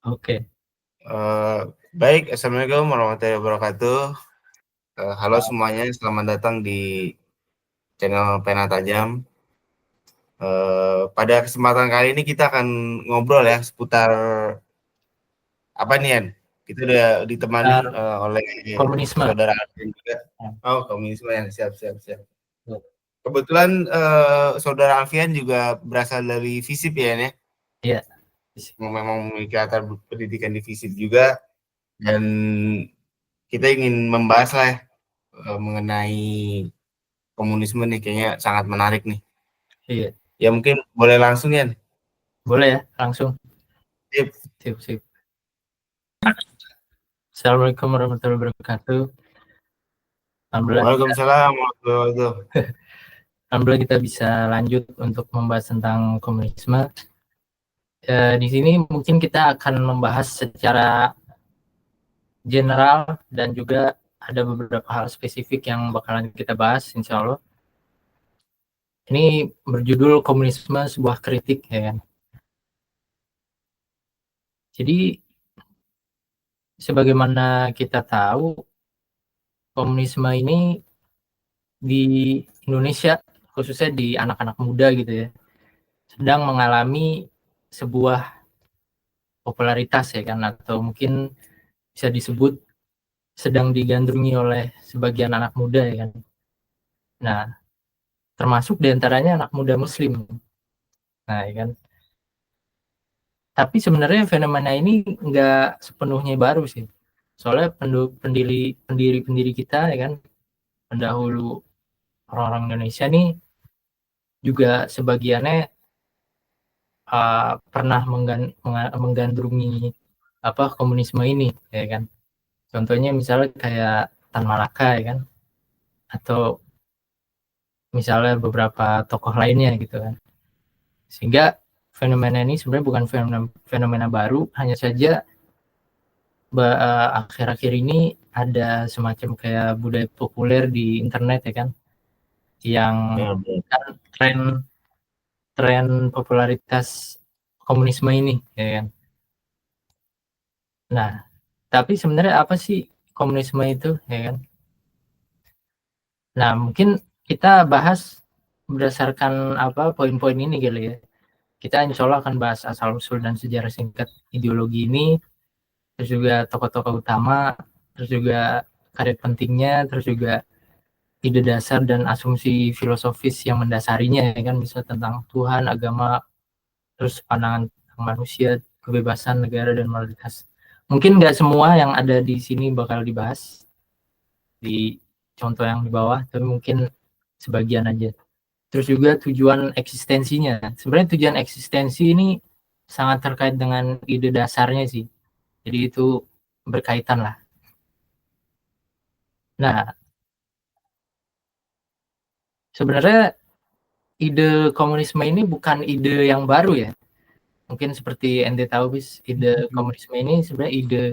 Oke. Baik, Assalamualaikum warahmatullahi wabarakatuh. Halo semuanya, selamat datang di channel Pena Tajam. Pada kesempatan kali ini kita akan ngobrol ya seputar apa nih, Yan? Kita udah ditemani oleh Komunisme. saudara Alfian juga. Oh, komunisme ya, siap. Kebetulan saudara Alfian juga berasal dari FISIP ya, Yan, ya? Iya. Memang memiliki latar pendidikan di FISIP juga, dan kita ingin membahas lah ya, mengenai komunisme nih, kayaknya sangat menarik nih. Iya. Ya mungkin boleh langsung ya. Boleh ya, langsung. Sip. Assalamualaikum warahmatullahi wabarakatuh. Waalaikumsalam warahmatullahi wabarakatuh. Alhamdulillah kita bisa lanjut untuk membahas tentang komunisme. Di sini mungkin kita akan membahas secara general dan juga ada beberapa hal spesifik yang bakalan kita bahas, insya Allah. Ini berjudul Komunisme Sebuah Kritik, ya kan? Jadi, sebagaimana kita tahu, komunisme ini di Indonesia, khususnya di anak-anak muda gitu ya, sedang mengalami sebuah popularitas ya kan, atau mungkin bisa disebut sedang digandrungi oleh sebagian anak muda ya kan. Nah, termasuk diantaranya anak muda Muslim. Nah, ya kan. Tapi sebenarnya fenomena ini nggak sepenuhnya baru sih. Soalnya pendiri kita ya kan, pendahulu orang-orang Indonesia nih juga sebagiannya pernah menggandrungi komunisme ini ya kan. Contohnya misalnya kayak Tan Malaka ya kan, atau misalnya beberapa tokoh lainnya gitu kan. Sehingga fenomena ini sebenarnya bukan fenomena baru, hanya saja akhir-akhir ini ada semacam kayak budaya populer di internet ya kan, yang kan tren popularitas komunisme ini ya kan. Nah, tapi sebenarnya apa sih komunisme itu ya kan? Nah, mungkin kita bahas berdasarkan poin-poin ini kali ya. Kita insya Allah akan bahas asal-usul dan sejarah singkat ideologi ini, terus juga tokoh-tokoh utama, terus juga karir pentingnya, terus juga ide dasar dan asumsi filosofis yang mendasarinya ya kan, bisa tentang Tuhan, agama, terus pandangan tentang manusia, kebebasan negara dan moralitas. Mungkin nggak semua yang ada di sini bakal dibahas di contoh yang di bawah, tapi mungkin sebagian aja. Terus juga tujuan eksistensinya. Sebenarnya tujuan eksistensi ini sangat terkait dengan ide dasarnya sih. Jadi itu berkaitan lah. Nah, sebenarnya ide komunisme ini bukan ide yang baru ya. Mungkin seperti ente tahu bis, ide komunisme ini sebenarnya ide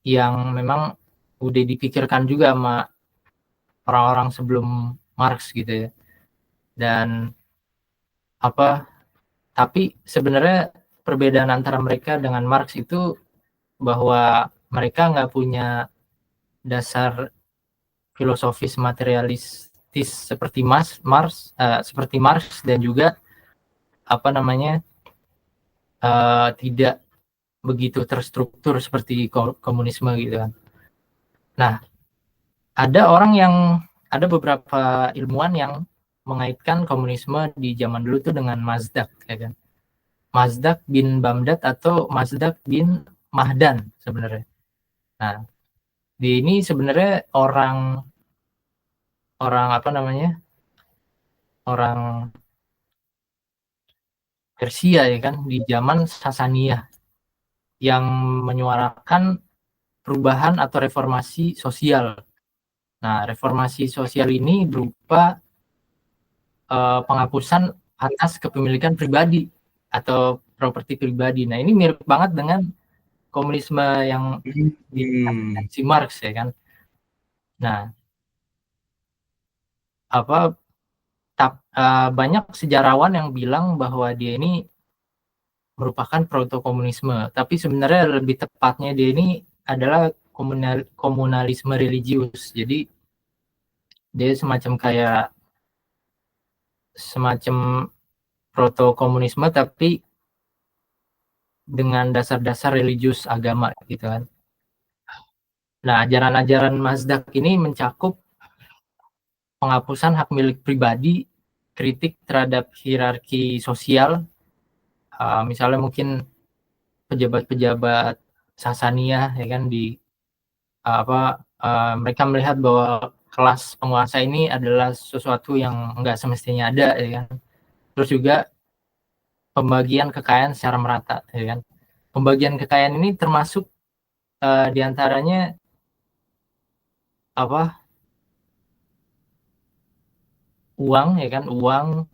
yang memang udah dipikirkan juga sama orang-orang sebelum Marx gitu ya. Dan tapi sebenarnya perbedaan antara mereka dengan Marx itu bahwa mereka nggak punya dasar filosofis materialistis seperti seperti Marx, dan juga tidak begitu terstruktur seperti komunisme gitu kan. Nah, ada beberapa ilmuwan yang mengaitkan komunisme di zaman dulu tuh dengan Mazdak ya kan. Mazdak bin Bamdad atau Mazdak bin Mahdan sebenarnya. Nah, di ini sebenarnya orang Persia ya kan, di zaman Sasaniyah, yang menyuarakan perubahan atau reformasi sosial. Nah, reformasi sosial ini berupa penghapusan atas kepemilikan pribadi atau properti pribadi. Nah, ini mirip banget dengan komunisme yang si Marx ya kan. Nah, banyak sejarawan yang bilang bahwa dia ini merupakan proto-komunisme, tapi sebenarnya lebih tepatnya dia ini adalah komunalisme religius. Jadi dia semacam proto-komunisme tapi dengan dasar-dasar religius agama gitu kan. Nah, ajaran-ajaran Mazdak ini mencakup penghapusan hak milik pribadi, kritik terhadap hierarki sosial, misalnya mungkin pejabat-pejabat Sasaniyah ya kan mereka melihat bahwa kelas penguasa ini adalah sesuatu yang enggak semestinya ada ya kan. Terus juga pembagian kekayaan secara merata ya kan. Pembagian kekayaan ini termasuk diantaranya uang ya kan, uang,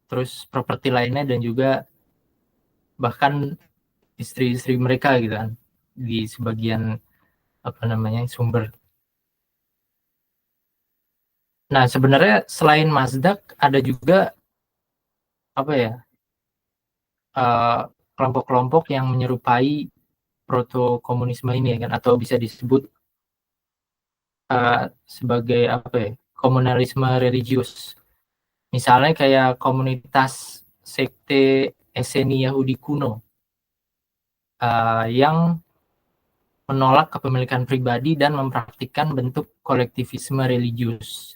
terus properti lainnya dan juga bahkan istri-istri mereka gitu kan di sebagian sumber. Nah, sebenarnya selain Mazdak ada juga kelompok-kelompok yang menyerupai proto-komunisme ini ya kan, atau bisa disebut sebagai komunalisme religius. Misalnya kayak komunitas sekte Esseni Yahudi kuno yang menolak kepemilikan pribadi dan mempraktikkan bentuk kolektivisme religius.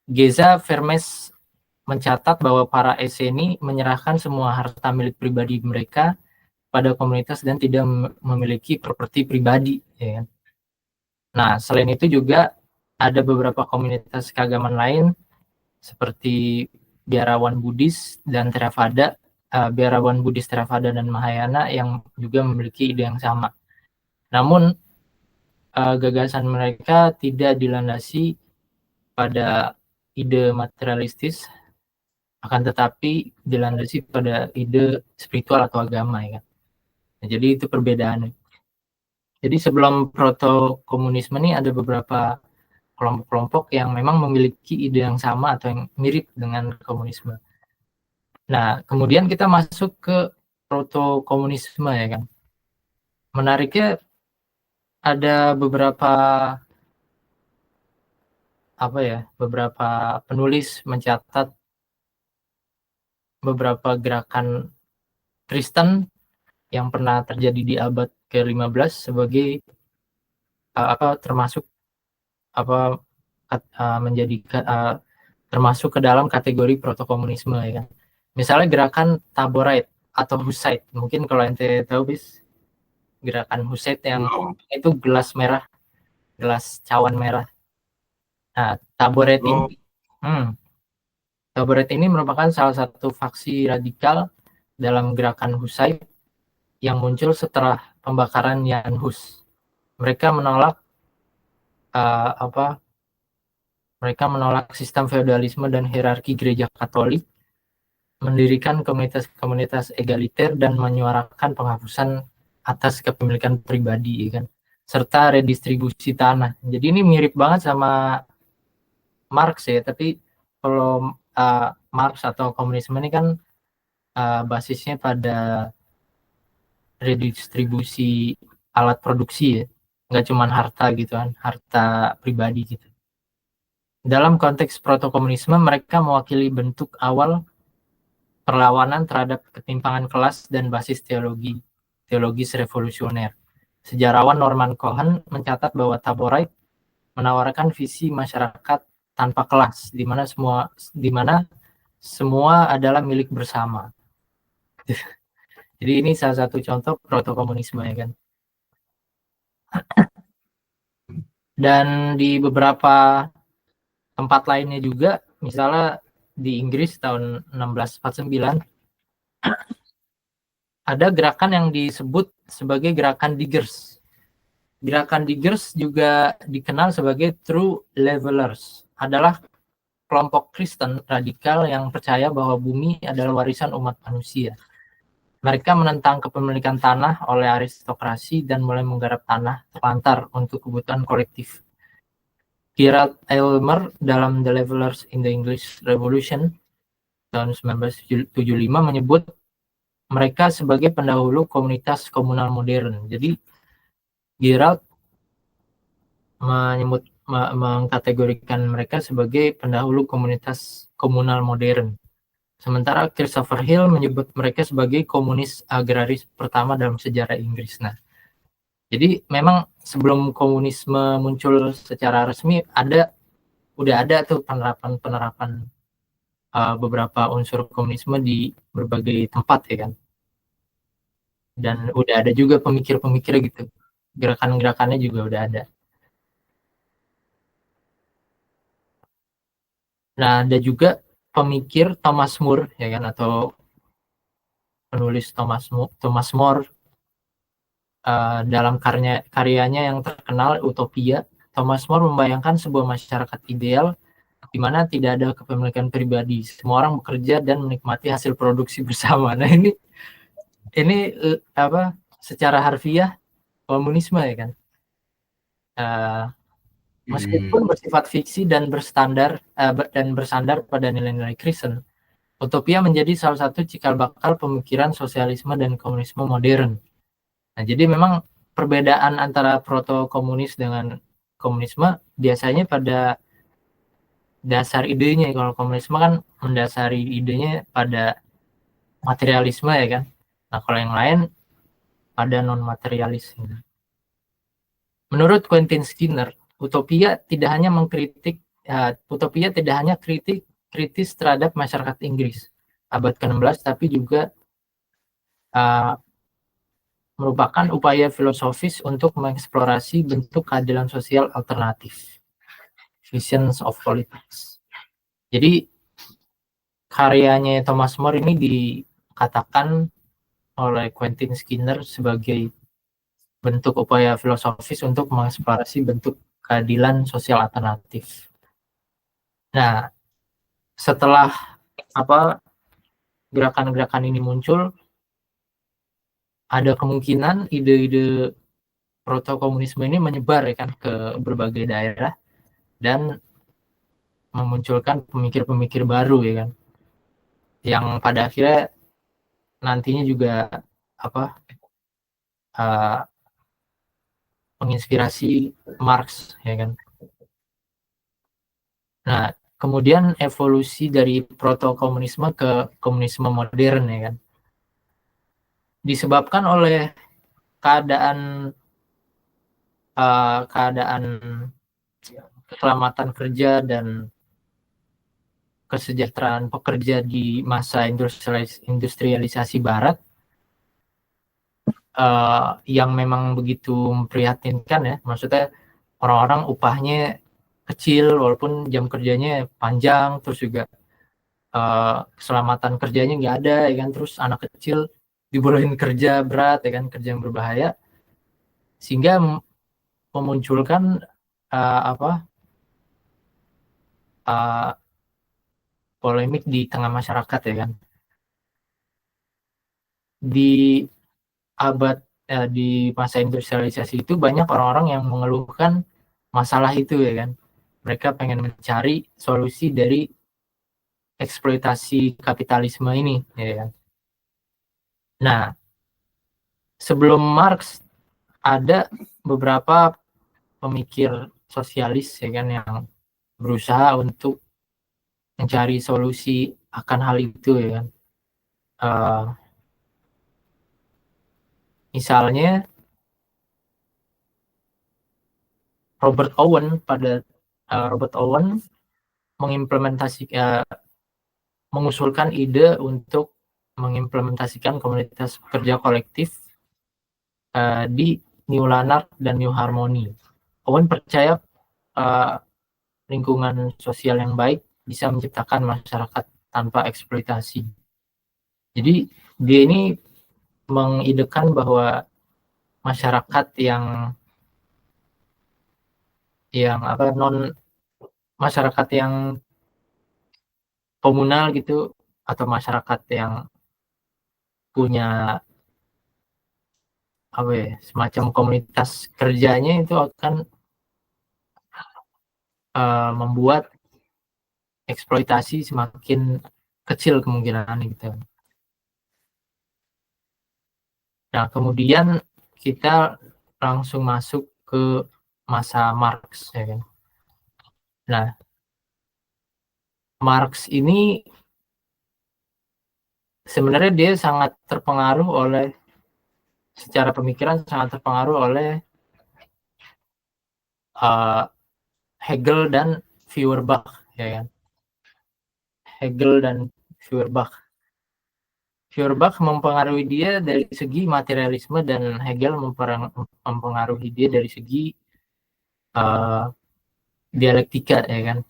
Geza Vermes mencatat bahwa para Esseni menyerahkan semua harta milik pribadi mereka pada komunitas dan tidak memiliki properti pribadi. Ya. Nah, selain itu juga ada beberapa komunitas keagamaan lain seperti biarawan Buddhis dan Theravada, biarawan Buddhis Theravada dan Mahayana yang juga memiliki ide yang sama. Namun gagasan mereka tidak dilandasi pada ide materialistis, akan tetapi dilandasi pada ide spiritual atau agama ya. Nah, jadi itu perbedaannya. Jadi sebelum proto-komunisme ini ada beberapa kelompok-kelompok yang memang memiliki ide yang sama atau yang mirip dengan komunisme. Nah, kemudian kita masuk ke proto-komunisme ya kan. Menariknya ada beberapa penulis mencatat beberapa gerakan Kristen yang pernah terjadi di abad ke-15 sebagai termasuk ke dalam kategori proto-komunisme ya kan. Misalnya gerakan Taborite atau Hussite. Mungkin kalau ente tahu bis gerakan Hussite yang itu gelas merah, gelas cawan merah. Nah, Taborite ini merupakan salah satu faksi radikal dalam gerakan Hussite yang muncul setelah pembakaran Jan Hus. Mereka menolak sistem feodalisme dan hierarki gereja Katolik, mendirikan komunitas-komunitas egaliter dan menyuarakan penghapusan atas kepemilikan pribadi ya kan, serta redistribusi tanah. Jadi ini mirip banget sama Marx ya, tapi kalau Marx atau komunisme ini kan basisnya pada redistribusi alat produksi ya, nggak cuma harta gitu kan, harta pribadi gitu. Dalam konteks proto-komunisme, mereka mewakili bentuk awal perlawanan terhadap ketimpangan kelas dan basis teologis revolusioner. Sejarawan Norman Cohen mencatat bahwa Taborite menawarkan visi masyarakat tanpa kelas, di mana semua adalah milik bersama. Jadi ini salah satu contoh proto-komunisme ya kan. Dan di beberapa tempat lainnya juga, misalnya di Inggris tahun 1649 ada gerakan yang disebut sebagai gerakan Diggers. Gerakan Diggers juga dikenal sebagai True Levelers. Adalah kelompok Kristen radikal yang percaya bahwa bumi adalah warisan umat manusia. Mereka menentang kepemilikan tanah oleh aristokrasi dan mulai menggarap tanah terlantar untuk kebutuhan kolektif. Gerald Aylmer dalam The Levelers in the English Revolution tahun 1975 menyebut mereka sebagai pendahulu komunitas komunal modern. Jadi Giraud mengkategorikan mereka sebagai pendahulu komunitas komunal modern. Sementara Christopher Hill menyebut mereka sebagai komunis agraris pertama dalam sejarah Inggris. Nah, jadi memang sebelum komunisme muncul secara resmi udah ada tuh penerapan beberapa unsur komunisme di berbagai tempat ya kan. Dan udah ada juga pemikir-pemikir gitu. Gerakan-gerakannya juga udah ada. Nah, ada juga pemikir Thomas More ya kan, atau penulis Thomas More dalam karyanya yang terkenal Utopia. Thomas More membayangkan sebuah masyarakat ideal di mana tidak ada kepemilikan pribadi, semua orang bekerja dan menikmati hasil produksi bersama. Nah, ini apa secara harfiah komunisme ya kan. Meskipun bersifat fiksi dan bersandar pada nilai-nilai Kristen, utopia menjadi salah satu cikal bakal pemikiran sosialisme dan komunisme modern. Nah, jadi memang perbedaan antara proto-komunis dengan komunisme biasanya pada dasar idenya. Kalau komunisme kan mendasari idenya pada materialisme ya kan. Nah, kalau yang lain pada non-materialis. Menurut Quentin Skinner, utopia tidak hanya kritis terhadap masyarakat Inggris abad ke-16, tapi juga merupakan upaya filosofis untuk mengeksplorasi bentuk keadilan sosial alternatif, visions of politics. Jadi karyanya Thomas More ini dikatakan oleh Quentin Skinner sebagai bentuk upaya filosofis untuk mengeksplorasi bentuk keadilan sosial alternatif. Nah, setelah gerakan-gerakan ini muncul, ada kemungkinan ide-ide proto-komunisme ini menyebar ya kan ke berbagai daerah dan memunculkan pemikir-pemikir baru ya kan, yang pada akhirnya nantinya juga menginspirasi Marx ya kan. Nah, kemudian evolusi dari proto-komunisme ke komunisme modern ya kan, disebabkan oleh keadaan keselamatan kerja dan kesejahteraan pekerja di masa industrialisasi Barat yang memang begitu memprihatinkan ya. Maksudnya orang-orang upahnya kecil walaupun jam kerjanya panjang, terus juga keselamatan kerjanya nggak ada ya kan, terus anak kecil dibolehin kerja berat ya kan, kerja yang berbahaya, sehingga memunculkan polemik di tengah masyarakat ya kan. Di masa industrialisasi itu banyak orang-orang yang mengeluhkan masalah itu ya kan. Mereka pengen mencari solusi dari eksploitasi kapitalisme ini ya kan. Nah, sebelum Marx ada beberapa pemikir sosialis ya kan yang berusaha untuk mencari solusi akan hal itu ya kan. Misalnya Robert Owen mengusulkan ide untuk mengimplementasikan komunitas pekerja kolektif di New Lanark dan New Harmony. Owen percaya lingkungan sosial yang baik bisa menciptakan masyarakat tanpa eksploitasi. Jadi dia ini mengidekan bahwa masyarakat yang masyarakat yang komunal gitu, atau masyarakat yang punya semacam komunitas kerjanya itu akan membuat eksploitasi semakin kecil kemungkinan gitu. Nah, kemudian kita langsung masuk ke masa Marx, ya kan. Nah, Marx ini sebenarnya dia sangat terpengaruh oleh, secara pemikiran sangat terpengaruh oleh Hegel dan Feuerbach, ya kan. Hegel dan Feuerbach. Feuerbach mempengaruhi dia dari segi materialisme dan Hegel mempengaruhi dia dari segi dialektika, ya kan.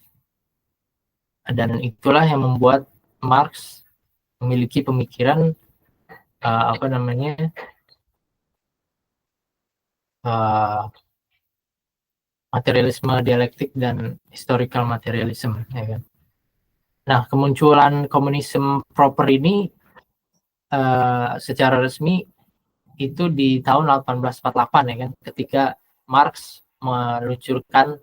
Dan itulah yang membuat Marx memiliki pemikiran materialisme dialektik dan historical materialism, ya kan. Nah, kemunculan komunisme proper ini secara resmi itu di tahun 1848, ya kan, ketika Marx meluncurkan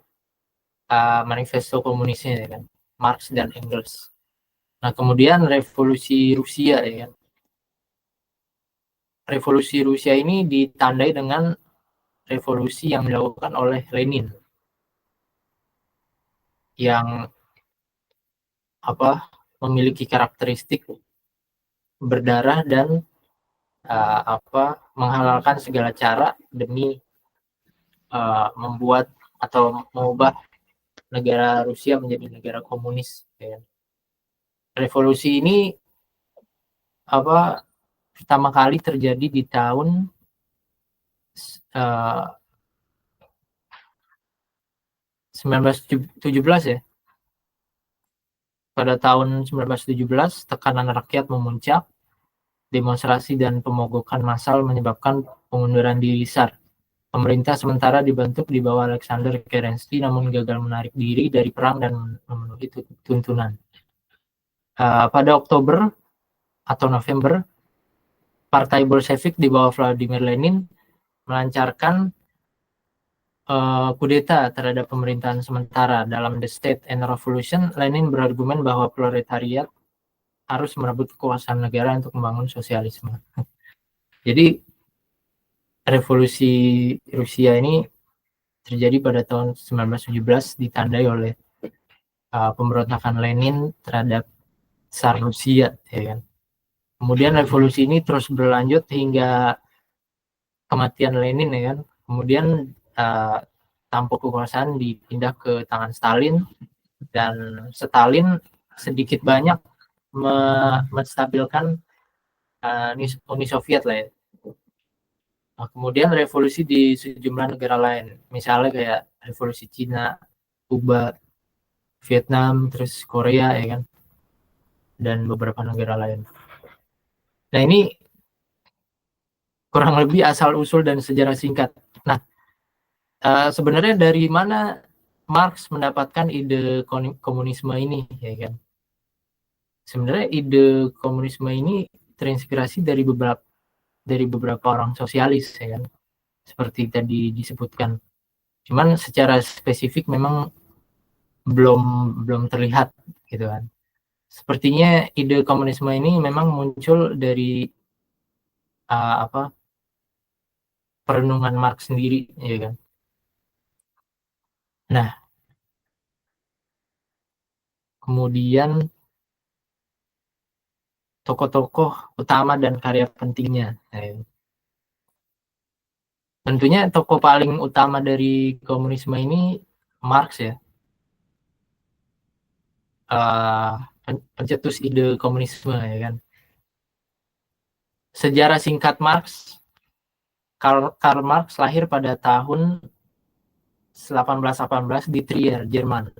manifesto komunisnya, ya kan, Marx dan Engels. Nah, kemudian revolusi Rusia, ya kan. Revolusi Rusia ini ditandai dengan revolusi yang dilakukan oleh Lenin, yang memiliki karakteristik berdarah dan menghalalkan segala cara demi membuat atau mengubah negara Rusia menjadi negara komunis, ya. Revolusi ini pertama kali terjadi di tahun 1917, ya. Pada tahun 1917 tekanan rakyat memuncak, demonstrasi dan pemogokan massal menyebabkan pengunduran diri SAR. Pemerintah sementara dibentuk di bawah Alexander Kerensky, namun gagal menarik diri dari perang dan memenuhi tuntunan. Pada Oktober atau November, Partai Bolshevik di bawah Vladimir Lenin melancarkan kudeta terhadap pemerintahan sementara. Dalam The State and Revolution, Lenin berargumen bahwa proletariat harus merebut kekuasaan negara untuk membangun sosialisme. Jadi revolusi Rusia ini terjadi pada tahun 1917, ditandai oleh pemberontakan Lenin terhadap Tsar Rusia, ya kan. Kemudian revolusi ini terus berlanjut hingga kematian Lenin, ya kan. Kemudian tampuk kekuasaan dipindah ke tangan Stalin, dan Stalin sedikit banyak menstabilkan Uni Soviet lah, ya. Nah, kemudian revolusi di sejumlah negara lain, misalnya kayak revolusi Cina, Kuba, Vietnam, terus Korea, ya kan, dan beberapa negara lain. Nah, ini kurang lebih asal usul dan sejarah singkat. Nah, sebenarnya dari mana Marx mendapatkan ide komunisme ini, ya kan? Sebenarnya ide komunisme ini terinspirasi dari beberapa orang sosialis, ya kan, seperti tadi disebutkan. Cuman secara spesifik memang belum terlihat, gitu kan. Sepertinya ide komunisme ini memang muncul dari perenungan Marx sendiri, ya kan. Nah, kemudian tokoh-tokoh utama dan karya pentingnya. Tentunya tokoh paling utama dari komunisme ini Marx, ya. Pencetus ide komunisme, ya kan. Sejarah singkat Marx. Karl Marx lahir pada tahun 1818 di Trier, Jerman,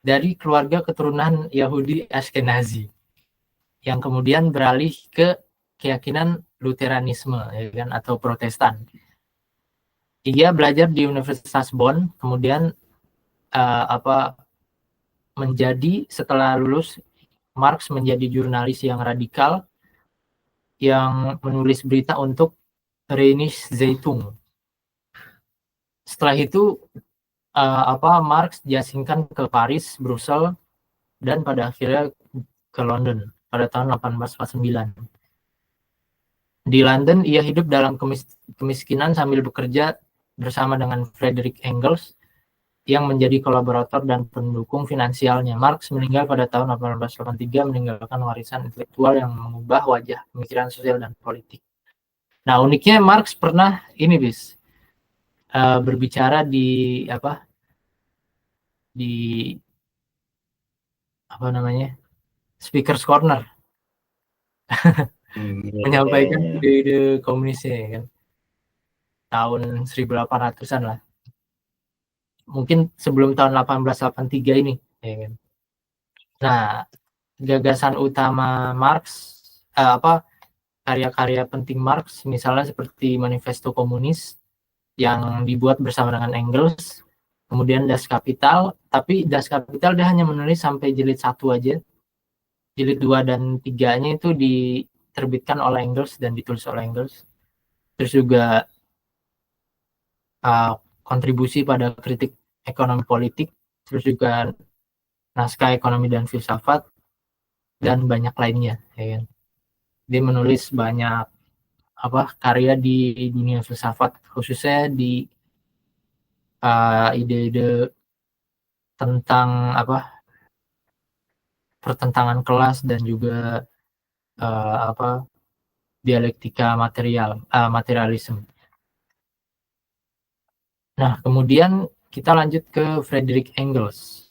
dari keluarga keturunan Yahudi Ashkenazi yang kemudian beralih ke keyakinan Luteranisme, ya kan, atau Protestan. Ia belajar di Universitas Bonn, kemudian setelah lulus, Marx menjadi jurnalis yang radikal yang menulis berita untuk Rheinische Zeitung. Setelah itu Marx diasingkan ke Paris, Brussels, dan pada akhirnya ke London pada tahun 1849. Di London, ia hidup dalam kemiskinan sambil bekerja bersama dengan Friedrich Engels yang menjadi kolaborator dan pendukung finansialnya. Marx meninggal pada tahun 1883 meninggalkan warisan intelektual yang mengubah wajah pemikiran sosial dan politik. Nah, uniknya Marx pernah ini berbicara di di apa namanya, Speaker's Corner, menyampaikan ide-ide komunisnya ya kan, tahun 1800-an lah, mungkin sebelum tahun 1883 ini ya kan. Nah, gagasan utama Marx, karya-karya penting Marx misalnya seperti Manifesto Komunis yang dibuat bersama dengan Engels, kemudian Das Kapital, tapi Das Kapital dia hanya menulis sampai jilid 1 aja. Jilid 2 dan 3-nya itu diterbitkan oleh Engels dan ditulis oleh Engels. Terus juga kontribusi pada kritik ekonomi politik, terus juga naskah ekonomi dan filsafat, dan banyak lainnya ya kan. Dia menulis banyak karya di dunia filsafat, khususnya di ide-ide tentang pertentangan kelas dan juga dialektika materialisme. Nah, kemudian kita lanjut ke Friedrich Engels.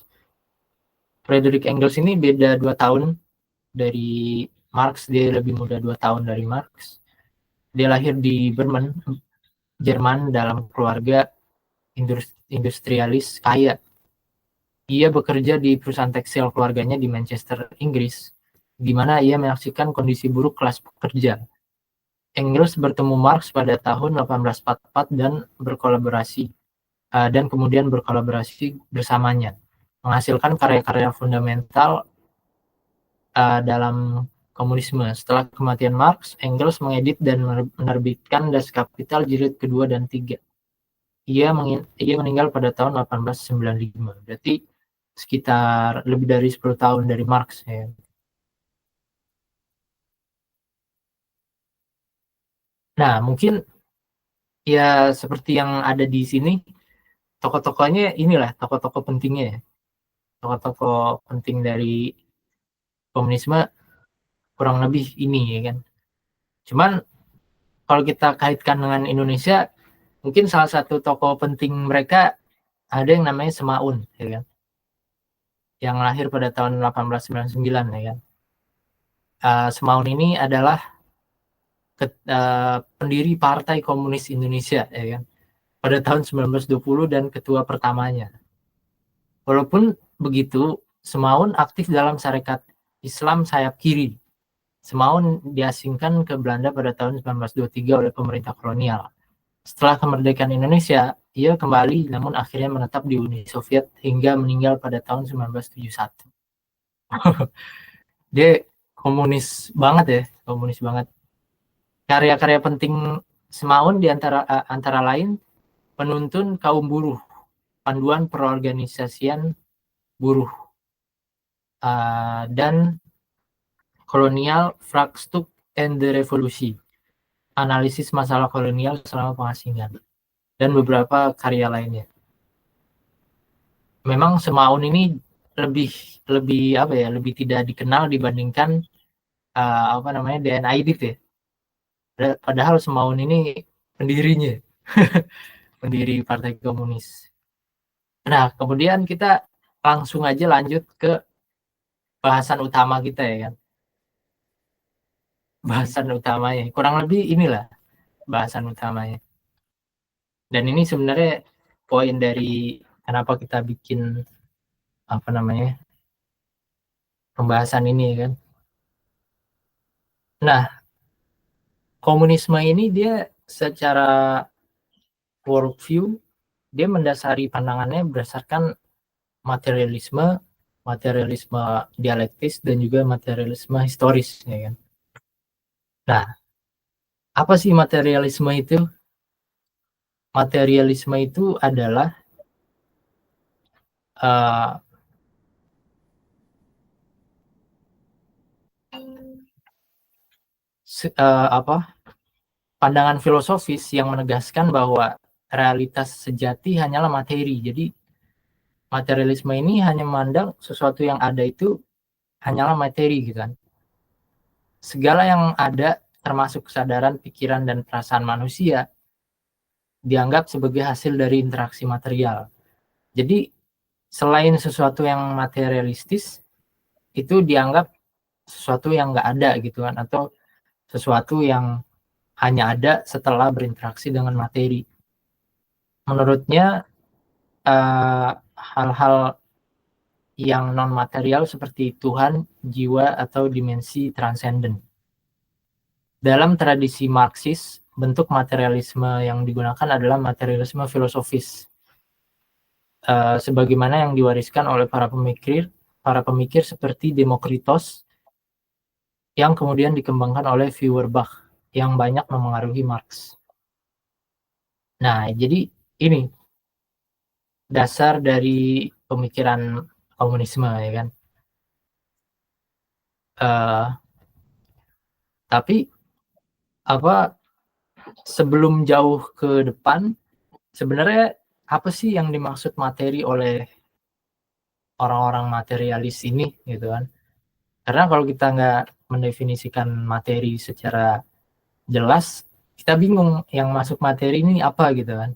Friedrich Engels ini beda 2 tahun dari Marx, dia lebih muda 2 tahun dari Marx. Dia lahir di Bremen, Jerman, dalam keluarga industrialis kaya. Ia bekerja di perusahaan tekstil keluarganya di Manchester, Inggris, di mana ia menyaksikan kondisi buruk kelas pekerja. Engels bertemu Marx pada tahun 1844 dan kemudian berkolaborasi bersamanya, menghasilkan karya-karya fundamental dalam komunisme. Setelah kematian Marx, Engels mengedit dan menerbitkan Das Kapital jilid kedua dan 3. Ia meninggal pada tahun 1895. Berarti sekitar lebih dari 10 tahun dari Marx ya. Nah, mungkin ya seperti yang ada di sini, tokoh-tokohnya inilah tokoh-tokoh pentingnya ya. Tokoh-tokoh penting dari komunisme kurang lebih ini ya kan. Cuman kalau kita kaitkan dengan Indonesia, mungkin salah satu tokoh penting mereka ada yang namanya Semaun ya kan. Yang lahir pada tahun 1899 ya kan. Semaun ini adalah pendiri Partai Komunis Indonesia ya kan, pada tahun 1920 dan ketua pertamanya. Walaupun begitu, Semaun aktif dalam Sarekat Islam sayap kiri. Semaun diasingkan ke Belanda pada tahun 1923 oleh pemerintah kolonial. Setelah kemerdekaan Indonesia, ia kembali namun akhirnya menetap di Uni Soviet hingga meninggal pada tahun 1971. Dia komunis banget ya, komunis banget. Karya-karya penting Semaun antara lain Penuntun Kaum Buruh, Panduan Perorganisasian Buruh, dan Kolonial Vraagstuk and the Revolutie, Analisis Masalah Kolonial selama Pengasingan, dan beberapa karya lainnya. Memang Semaun ini lebih tidak dikenal dibandingkan DN Aidit ya. Padahal Semaun ini pendirinya, pendiri Partai Komunis. Nah, kemudian kita langsung aja lanjut ke bahasan utama kita ya kan. Bahasan utamanya, kurang lebih inilah bahasan utamanya. Dan ini sebenarnya poin dari kenapa kita bikin pembahasan ini ya kan. Nah, komunisme ini dia secara worldview dia mendasari pandangannya berdasarkan materialisme dialektis dan juga materialisme historis ya kan. Nah, apa sih materialisme itu? Materialisme itu adalah pandangan filosofis yang menegaskan bahwa realitas sejati hanyalah materi. Jadi materialisme ini hanya memandang sesuatu yang ada itu hanyalah materi gitu kan. Segala yang ada termasuk kesadaran, pikiran, dan perasaan manusia dianggap sebagai hasil dari interaksi material. Jadi selain sesuatu yang materialistis itu dianggap sesuatu yang nggak ada gitu kan, atau sesuatu yang hanya ada setelah berinteraksi dengan materi. Menurutnya hal-hal yang non material seperti Tuhan, jiwa, atau dimensi transenden. Dalam tradisi Marxis, bentuk materialisme yang digunakan adalah materialisme filosofis, sebagaimana yang diwariskan oleh para pemikir seperti Demokritos, yang kemudian dikembangkan oleh Feuerbach, yang banyak memengaruhi Marx. Nah, jadi ini dasar dari pemikiran komunisme, ya kan. Tapi sebelum jauh ke depan, sebenarnya apa sih yang dimaksud materi oleh orang-orang materialis ini gitu kan? Karena kalau kita nggak mendefinisikan materi secara jelas, kita bingung yang masuk materi ini apa gitu kan.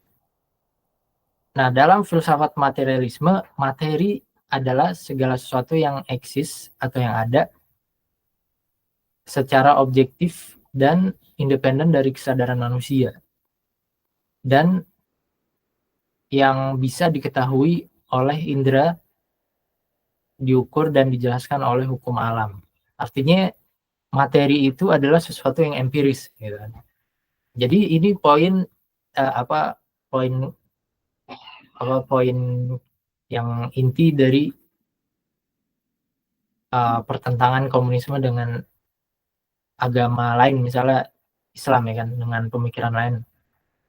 Nah, dalam filsafat materialisme, materi adalah segala sesuatu yang eksis atau yang ada secara objektif dan independen dari kesadaran manusia, dan yang bisa diketahui oleh indera, diukur dan dijelaskan oleh hukum alam. Artinya materi itu adalah sesuatu yang empiris gitu kan. Jadi ini poin poin yang inti dari pertentangan komunisme dengan agama lain, misalnya Islam ya kan, dengan pemikiran lain,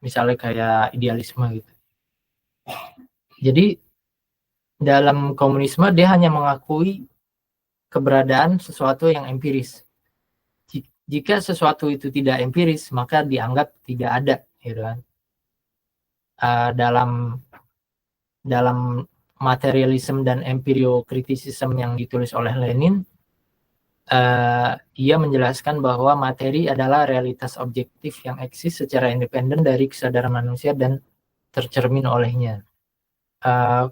misalnya kayak idealisme gitu. Jadi dalam komunisme dia hanya mengakui keberadaan sesuatu yang empiris. Jika sesuatu itu tidak empiris, maka dianggap tidak ada, gitu kan. Dalam materialisme dan empiriokritisisme yang ditulis oleh Lenin, ia menjelaskan bahwa materi adalah realitas objektif yang eksis secara independen dari kesadaran manusia dan tercermin olehnya.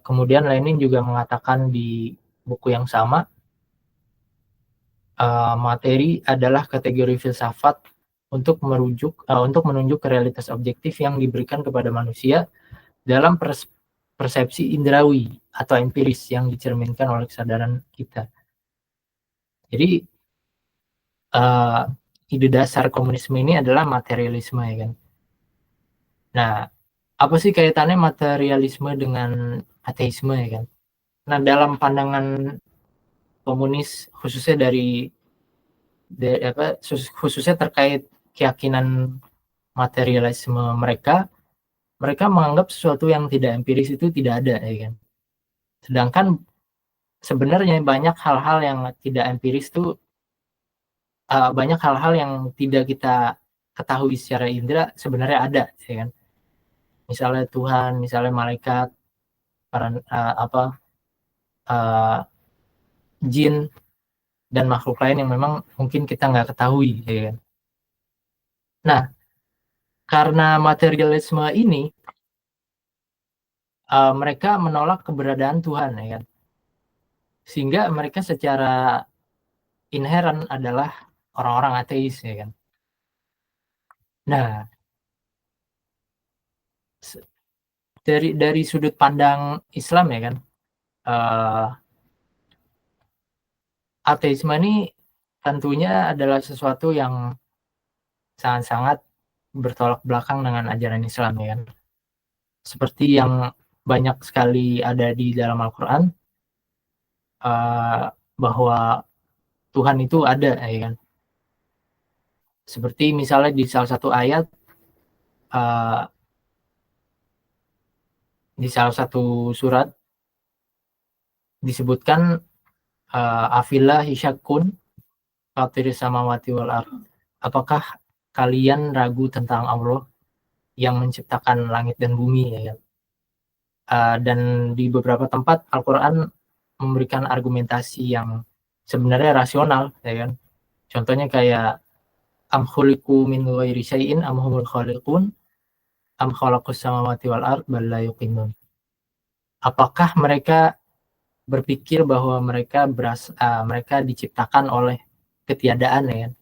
Kemudian Lenin juga mengatakan di buku yang sama, materi adalah kategori filsafat untuk menunjuk ke realitas objektif yang diberikan kepada manusia dalam persepsi indrawi atau empiris yang dicerminkan oleh kesadaran kita. Jadi ide dasar komunisme ini adalah materialisme ya kan. Nah, apa sih kaitannya materialisme dengan ateisme ya kan? Nah, dalam pandangan komunis khususnya khususnya terkait keyakinan materialisme mereka menganggap sesuatu yang tidak empiris itu tidak ada ya kan. Sedangkan sebenarnya banyak hal-hal yang tidak empiris itu banyak hal-hal yang tidak kita ketahui secara indera sebenarnya ada ya kan. Misalnya Tuhan, misalnya malaikat, jin dan makhluk lain yang memang mungkin kita nggak ketahui ya kan. Nah, karena materialisme ini mereka menolak keberadaan Tuhan ya kan, sehingga mereka secara inheren adalah orang-orang ateis ya kan. Nah, dari sudut pandang Islam ya kan, ateisme ini tentunya adalah sesuatu yang sangat-sangat bertolak belakang dengan ajaran Islam ya kan. Seperti yang banyak sekali ada di dalam Al-Quran, bahwa Tuhan itu ada ya kan. Seperti misalnya di salah satu ayat, di salah satu surat disebutkan afillah hisyakun fatir samawati wal ard. Apakah kalian ragu tentang Allah yang menciptakan langit dan bumi, ya kan. Dan di beberapa tempat Al-Quran memberikan argumentasi yang sebenarnya rasional, ya kan. Contohnya kayak am khuliqu min ghairi syai'in am humul khaliqun am khalaqus samawati wal ard bal la yuqinun. Apakah mereka berpikir bahwa mereka mereka diciptakan oleh ketiadaan, ya kan.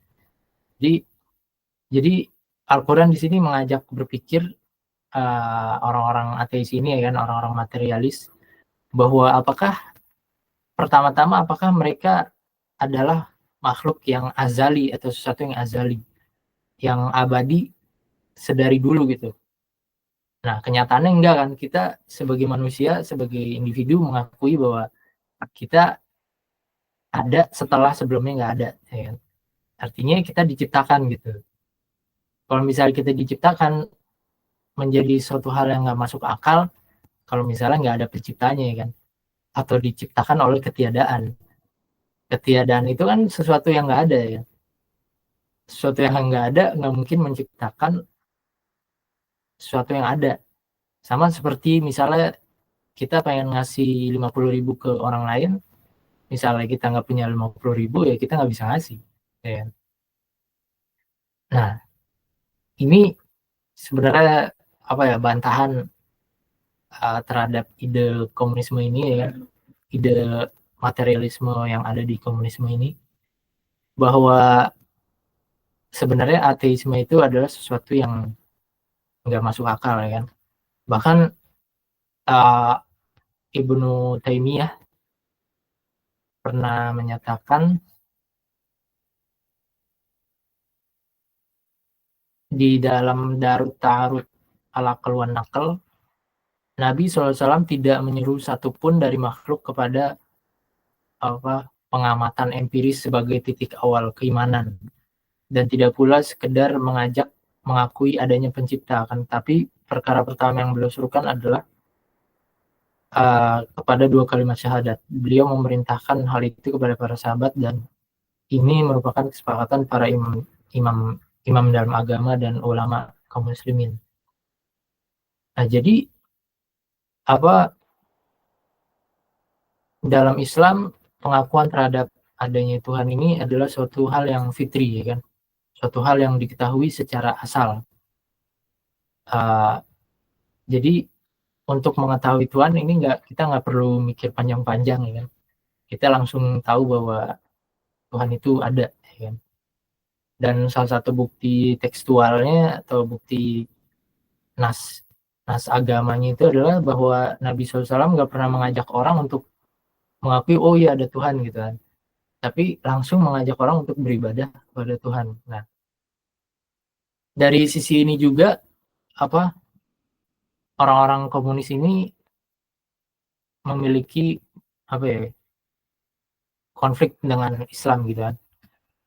Jadi Al-Quran di sini mengajak berpikir orang-orang ateis ini, ya kan, orang-orang materialis, bahwa apakah mereka adalah makhluk yang azali atau sesuatu yang azali, yang abadi sedari dulu gitu. Nah, kenyataannya enggak kan. Kita sebagai manusia, sebagai individu mengakui bahwa kita ada setelah sebelumnya nggak ada, ya kan. Artinya kita diciptakan gitu. Kalau misalnya kita diciptakan menjadi suatu hal yang nggak masuk akal, kalau misalnya nggak ada penciptanya, ya kan, atau diciptakan oleh ketiadaan. Ketiadaan itu kan sesuatu yang nggak ada, ya. Sesuatu yang nggak ada nggak mungkin menciptakan sesuatu yang ada. Sama seperti misalnya kita pengen ngasih 50.000 ke orang lain, misalnya kita nggak punya 50.000, ya kita nggak bisa ngasih, ya kan? Nah, ini sebenarnya bantahan terhadap ide komunisme ini, ya kan? Ide materialisme yang ada di komunisme ini, bahwa sebenarnya ateisme itu adalah sesuatu yang nggak masuk akal, ya kan. Bahkan uh, Ibnu Taimiyah pernah menyatakan di dalam Darut Ta'arud al-Aql wan Naql, Nabi SAW tidak menyuruh satupun dari makhluk kepada pengamatan empiris sebagai titik awal keimanan, dan tidak pula sekedar mengakui adanya pencipta, kan, tapi perkara pertama yang beliau suruhkan adalah kepada dua kalimat syahadat. Beliau memerintahkan hal itu kepada para sahabat, dan ini merupakan kesepakatan para imam dalam agama dan ulama kaum muslimin. Nah, jadi dalam Islam pengakuan terhadap adanya Tuhan ini adalah suatu hal yang fitri, ya kan, suatu hal yang diketahui secara asal. Jadi untuk mengetahui Tuhan ini kita nggak perlu mikir panjang-panjang, ya kan. Kita langsung tahu bahwa Tuhan itu ada, ya kan. Dan salah satu bukti tekstualnya atau bukti nas agamanya itu adalah bahwa Nabi SAW nggak pernah mengajak orang untuk mengakui oh iya ada Tuhan gitu kan, tapi langsung mengajak orang untuk beribadah kepada Tuhan. Nah, dari sisi ini juga orang-orang komunis ini memiliki konflik dengan Islam gitu kan.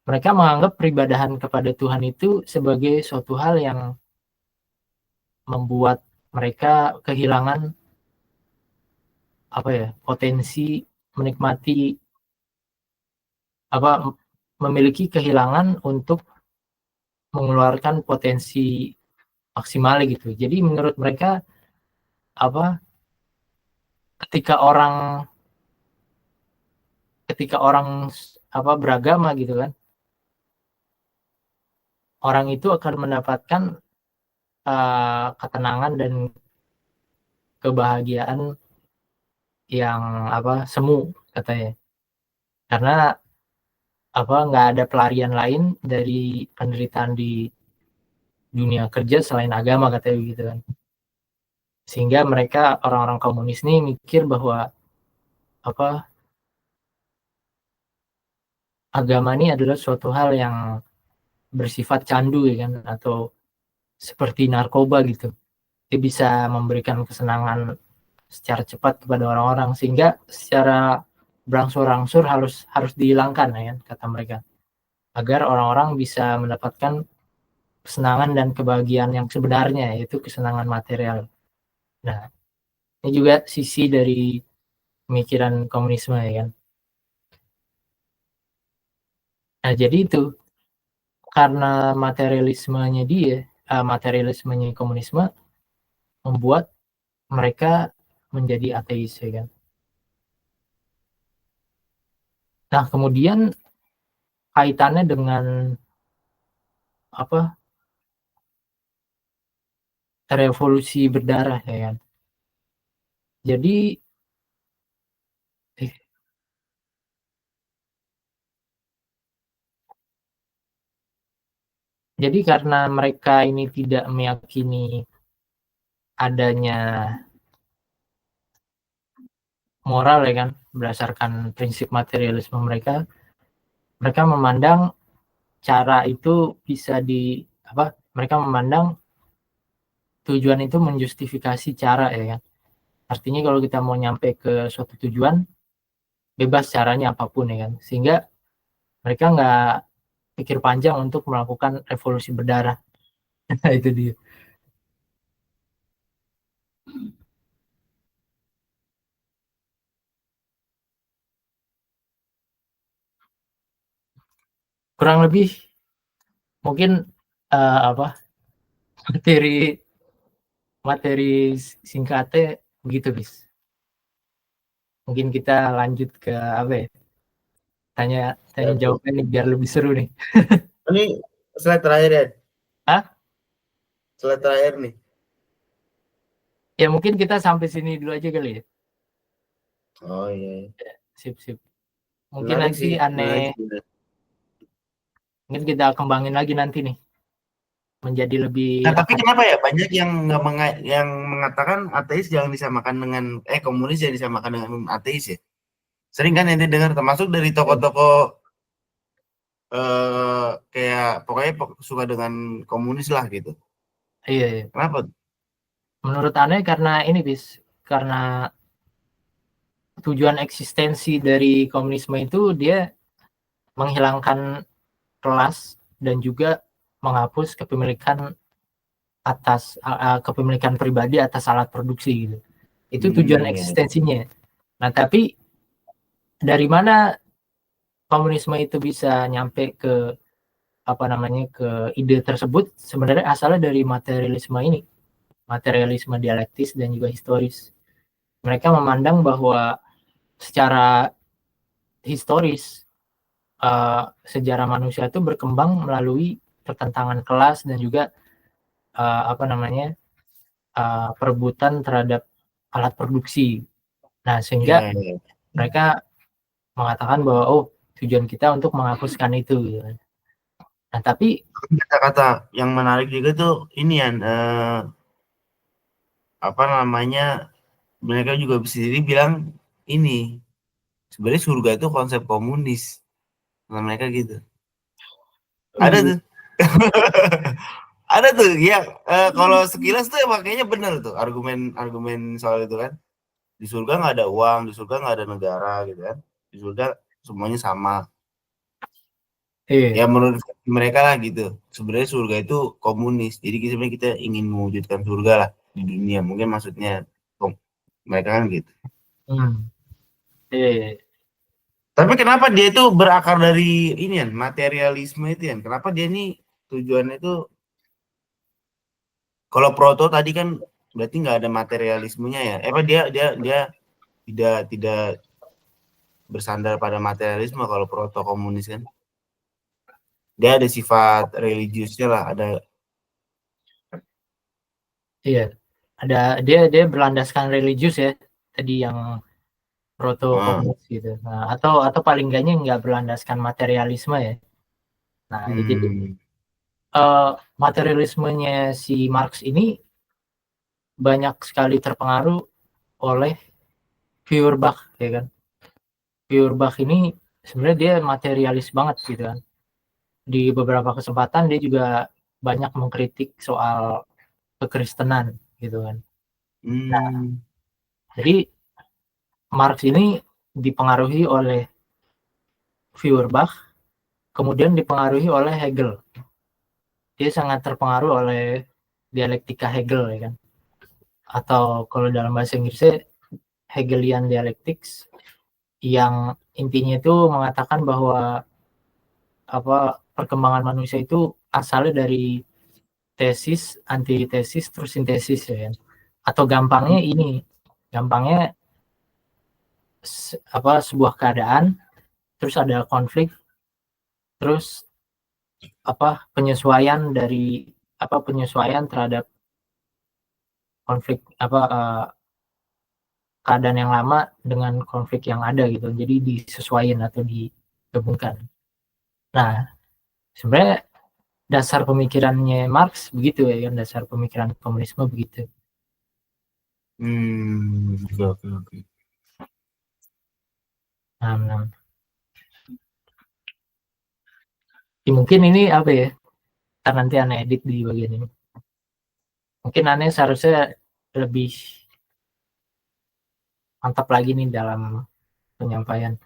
Mereka menganggap peribadahan kepada Tuhan itu sebagai suatu hal yang membuat mereka kehilangan potensi menikmati memiliki kehilangan untuk mengeluarkan potensi maksimal gitu. Jadi menurut mereka ketika orang beragama gitu kan, orang itu akan mendapatkan ketenangan dan kebahagiaan yang semu katanya, karena nggak ada pelarian lain dari penderitaan di dunia kerja selain agama katanya gitu kan. Sehingga mereka orang-orang komunis ini mikir bahwa agama ini adalah suatu hal yang bersifat candu, ya kan, atau seperti narkoba gitu. Dia bisa memberikan kesenangan secara cepat kepada orang-orang, sehingga secara berangsur-angsur harus dihilangkan, ya kan, kata mereka, agar orang-orang bisa mendapatkan kesenangan dan kebahagiaan yang sebenarnya, yaitu kesenangan material. Nah, ini juga sisi dari pemikiran komunisme, ya kan. Nah, jadi itu karena materialismenya komunisme membuat mereka menjadi ateis, ya kan. Nah, kemudian kaitannya dengan revolusi berdarah, ya kan. Jadi karena mereka ini tidak meyakini adanya moral, ya kan, berdasarkan prinsip materialisme mereka memandang cara itu bisa mereka memandang tujuan itu menjustifikasi cara, ya kan. Artinya kalau kita mau nyampe ke suatu tujuan, bebas caranya apapun, ya kan. Sehingga mereka nggak pikir panjang untuk melakukan revolusi berdarah. Itu dia. Kurang lebih mungkin materi singkatnya begitu, bis. Mungkin kita lanjut ke tanya jawabnya nih biar lebih seru nih. Ini slide terakhir ya? Hah? Slide terakhir nih. Ya mungkin kita sampai sini dulu aja kali ya. Oh iya. Sip. Mungkin Menarik nanti sih. mungkin kita kembangin lagi nanti nih menjadi lebih. Nah, tapi kenapa ya banyak yang yang mengatakan ateis jangan disamakan dengan komunis jangan disamakan dengan ateis ya? Sering kan ente dengar termasuk dari tokoh-tokoh kayak pokoknya suka dengan komunis lah gitu. Iya. Kenapa? Menurut aneh karena ini, bis, karena tujuan eksistensi dari komunisme itu dia menghilangkan kelas dan juga menghapus kepemilikan kepemilikan pribadi atas alat produksi gitu. Itu tujuan eksistensinya. Nah, tapi dari mana komunisme itu bisa nyampe ke ke ide tersebut? Sebenarnya asalnya dari materialisme dialektis dan juga historis. Mereka memandang bahwa secara historis sejarah manusia itu berkembang melalui pertentangan kelas dan juga perebutan terhadap alat produksi. Nah, sehingga mereka mengatakan bahwa tujuan kita untuk menghapuskan itu, gitu. Nah, tapi kata-kata yang menarik juga tuh ini ya mereka juga sendiri bilang ini sebenarnya surga itu konsep komunis. Nah, mereka gitu. Ada tuh. Ada tuh ya kalau sekilas tuh makanya benar tuh argumen soal itu kan. Di surga nggak ada uang, di surga nggak ada negara gitu kan. Di surga semuanya sama. Ya menurut mereka lah gitu. Sebenarnya surga itu komunis. Jadi kita ingin mewujudkan surga lah di dunia. Mungkin maksudnya mereka kan gitu. Tapi kenapa dia itu berakar dari ini ya, materialisme itu ya? Kenapa dia ini tujuannya itu kalau proto tadi kan berarti nggak ada materialismenya ya? Dia tidak bersandar pada materialisme kalau proto komunis kan? Dia ada sifat religiusnya lah, ada. Iya, ada dia berlandaskan religius ya tadi yang proto komunis gitu. Nah, atau paling enggaknya nggak berlandaskan materialisme ya. Nah, jadi materialismenya si Marx ini banyak sekali terpengaruh oleh Feuerbach, ya kan. Feuerbach ini sebenarnya dia materialis banget gitu kan. Di beberapa kesempatan dia juga banyak mengkritik soal kekristenan gitu kan. Nah, jadi Marx ini dipengaruhi oleh Feuerbach, kemudian dipengaruhi oleh Hegel. Dia sangat terpengaruh oleh dialektika Hegel, ya kan. Atau kalau dalam bahasa Inggrisnya Hegelian dialectics, yang intinya itu mengatakan bahwa perkembangan manusia itu asalnya dari tesis, antitesis, terus sintesis ya kan. Atau gampangnya sebuah keadaan, terus ada konflik, terus penyesuaian terhadap konflik keadaan yang lama dengan konflik yang ada gitu. Jadi disesuaikan atau digabungkan. Nah, sebenarnya dasar pemikirannya Marx begitu ya kan, dasar pemikiran komunisme begitu. Oke. Nah. Ya, mungkin ini apa ya? Nanti aneh edit di bagian ini. Mungkin aneh seharusnya lebih mantap lagi nih dalam penyampaian.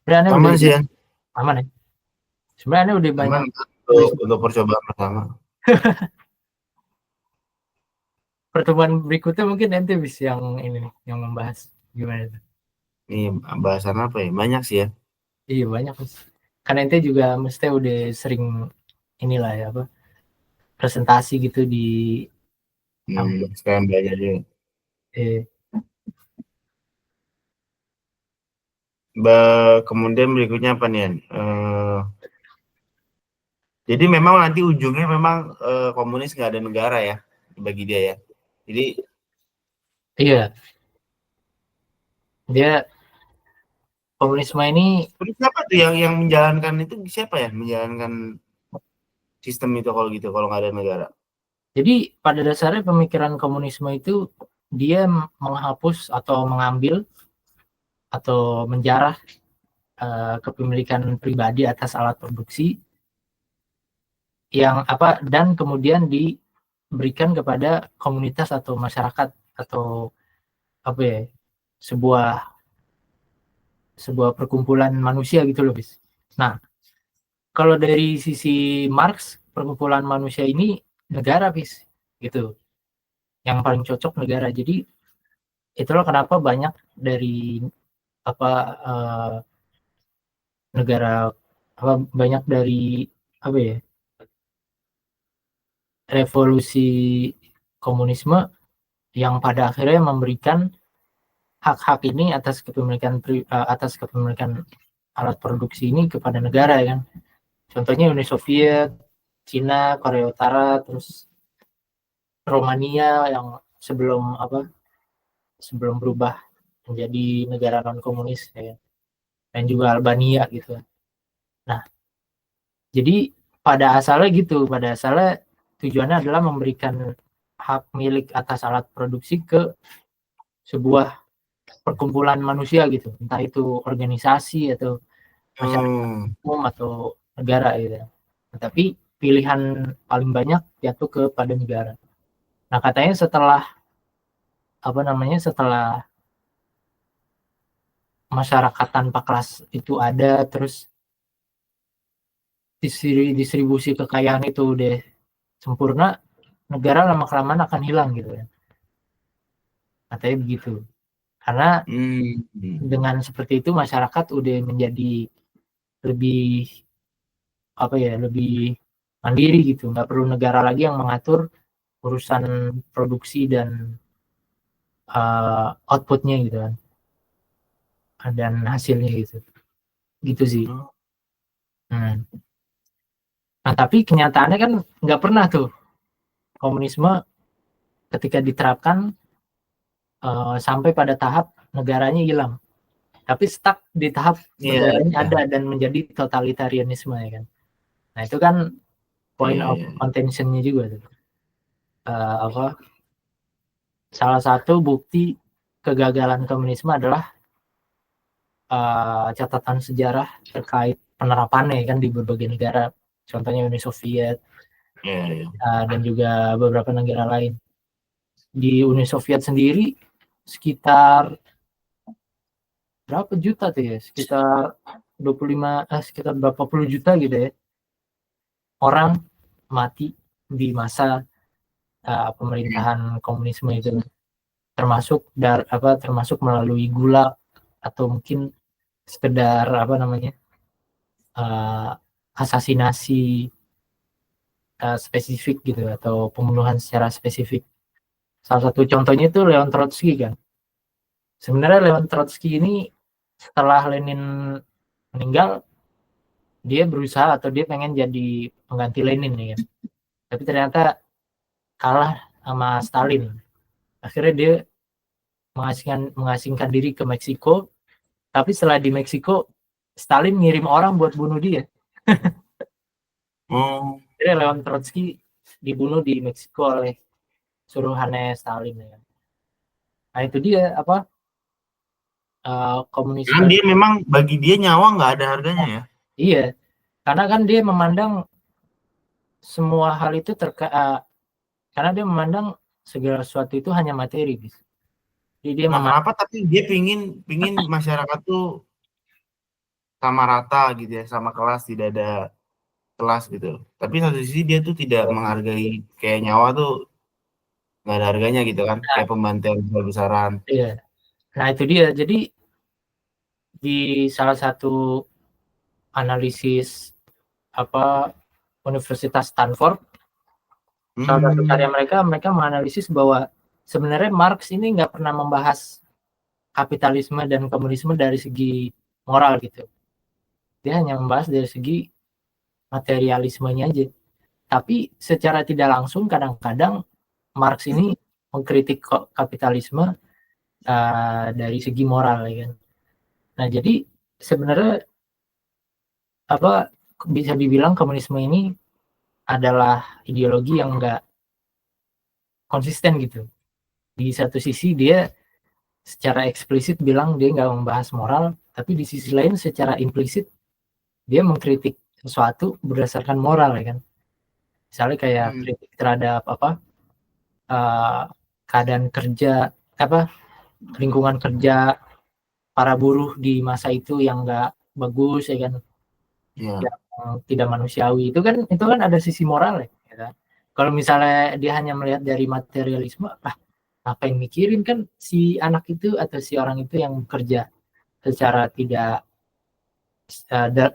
Aman sih ya. Aman ya. Sebenarnya udah banyak untuk percobaan pertama. Pertemuan berikutnya mungkin nanti bisa yang membahas gimana itu. Ini bahasan apa ya? Banyak sih ya. Iya banyak mas. Karena ente juga mesti udah sering inilah ya presentasi gitu di sekarang belajar juga. Kemudian berikutnya apa nih? Jadi memang nanti ujungnya memang komunis nggak ada negara ya bagi dia ya. Jadi iya dia komunisme ini. Siapa tuh yang menjalankan itu, siapa ya menjalankan sistem itu kalau nggak ada negara? Jadi pada dasarnya pemikiran komunisme itu dia menghapus atau mengambil atau menjarah kepemilikan pribadi atas alat produksi yang dan kemudian diberikan kepada komunitas atau masyarakat atau sebuah perkumpulan manusia gitu loh bis. Nah, kalau dari sisi Marx, perkumpulan manusia ini negara bis gitu, yang paling cocok negara. Jadi itulah kenapa banyak dari negara banyak dari revolusi komunisme yang pada akhirnya memberikan hak-hak ini atas kepemilikan alat produksi ini kepada negara ya kan. Contohnya Uni Soviet, Cina, Korea Utara, terus Romania yang sebelum berubah menjadi negara non komunis ya kan? Dan juga Albania gitu. Nah, jadi pada asalnya tujuannya adalah memberikan hak milik atas alat produksi ke sebuah perkumpulan manusia gitu, entah itu organisasi atau masyarakat umum atau negara gitu. Tapi pilihan paling banyak jatuh kepada negara. Nah, katanya setelah masyarakat tanpa kelas itu ada, terus distribusi kekayaan itu udah sempurna, negara lama-kelamaan akan hilang gitu ya. Katanya begitu. Karena dengan seperti itu masyarakat udah menjadi lebih mandiri gitu, nggak perlu negara lagi yang mengatur urusan produksi dan outputnya gitu kan, dan hasilnya gitu sih. Nah tapi kenyataannya kan nggak pernah tuh komunisme ketika diterapkan sampai pada tahap negaranya hilang, tapi stuck di tahap negaranya ada dan menjadi totalitarianisme ya kan. Nah itu kan point of contentionnya juga tuh. Salah satu bukti kegagalan komunisme adalah catatan sejarah terkait penerapannya kan di berbagai negara, contohnya Uni Soviet dan juga beberapa negara lain. Di Uni Soviet sendiri sekitar berapa juta tuh ya, sekitar berapa puluh juta gitu ya orang mati di masa pemerintahan komunisme itu, termasuk melalui gulag atau mungkin sekedar asasinasi spesifik gitu atau pembunuhan secara spesifik. Salah satu contohnya itu Leon Trotsky kan. Sebenarnya Leon Trotsky ini setelah Lenin meninggal, dia berusaha atau dia pengen jadi pengganti Lenin ya. Tapi ternyata kalah sama Stalin. Akhirnya dia mengasingkan diri ke Meksiko. Tapi setelah di Meksiko, Stalin ngirim orang buat bunuh dia. Akhirnya Leon Trotsky dibunuh di Meksiko oleh suruhannya Stalin ya. Nah itu dia apa komunisme. Kan dia memang bagi dia nyawa nggak ada harganya ya. Iya, karena kan dia memandang semua hal itu karena dia memandang segala sesuatu itu hanya materi, gitu. Jadi dia kenapa? Tapi dia pingin masyarakat tuh sama rata gitu ya, sama kelas, tidak ada kelas gitu. Tapi satu sisi dia tuh tidak menghargai kayak nyawa tuh nggak ada harganya gitu kan, kayak pembantaian besar-besaran. Iya. Nah itu dia. Jadi di salah satu analisis Universitas Stanford, salah satu karya mereka menganalisis bahwa sebenarnya Marx ini nggak pernah membahas kapitalisme dan komunisme dari segi moral gitu. Dia hanya membahas dari segi materialismenya aja. Tapi secara tidak langsung kadang-kadang Marx ini mengkritik kapitalisme dari segi moral ya kan. Nah jadi sebenarnya bisa dibilang komunisme ini adalah ideologi yang enggak konsisten gitu. Di satu sisi dia secara eksplisit bilang dia nggak membahas moral, tapi di sisi lain secara implisit dia mengkritik sesuatu berdasarkan moral ya kan. Misalnya kayak kritik terhadap keadaan kerja lingkungan kerja para buruh di masa itu yang nggak bagus ya kan, yang tidak manusiawi itu kan ada sisi moral ya kan. Kalau misalnya dia hanya melihat dari materialisme, apa yang mikirin kan si anak itu atau si orang itu yang bekerja secara tidak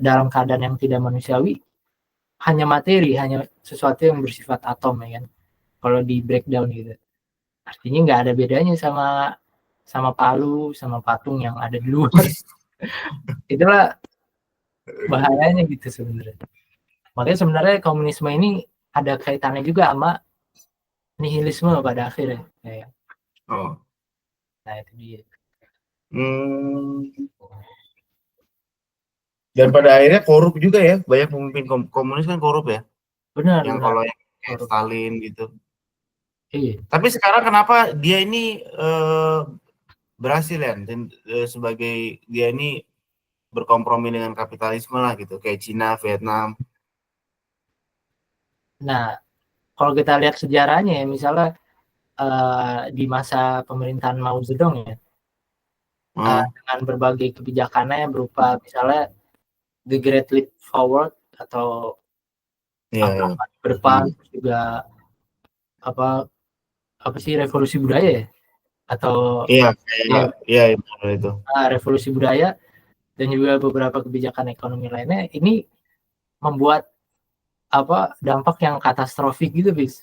dalam keadaan yang tidak manusiawi, hanya materi, hanya sesuatu yang bersifat atom ya kan. Kalau di breakdown gitu, artinya nggak ada bedanya sama palu, sama patung yang ada di luar. Itulah bahayanya gitu sebenarnya. Makanya sebenarnya komunisme ini ada kaitannya juga sama nihilisme pada akhirnya. Ya. Nah itu dia. Dan pada akhirnya korup juga ya, banyak pemimpin komunis kan korup ya. Benar. Kalau yang kayak Stalin gitu. Iya. Tapi sekarang kenapa dia ini berhasil ya, sebagai dia ini berkompromi dengan kapitalisme lah gitu, kayak Cina, Vietnam. Nah, kalau kita lihat sejarahnya ya, misalnya di masa pemerintahan Mao Zedong ya, dengan berbagai kebijakannya berupa misalnya The Great Leap Forward atau angka ke depan, juga apa sih revolusi budaya ya, atau itu. Revolusi budaya dan juga beberapa kebijakan ekonomi lainnya ini membuat dampak yang katastrofik gitu, bis.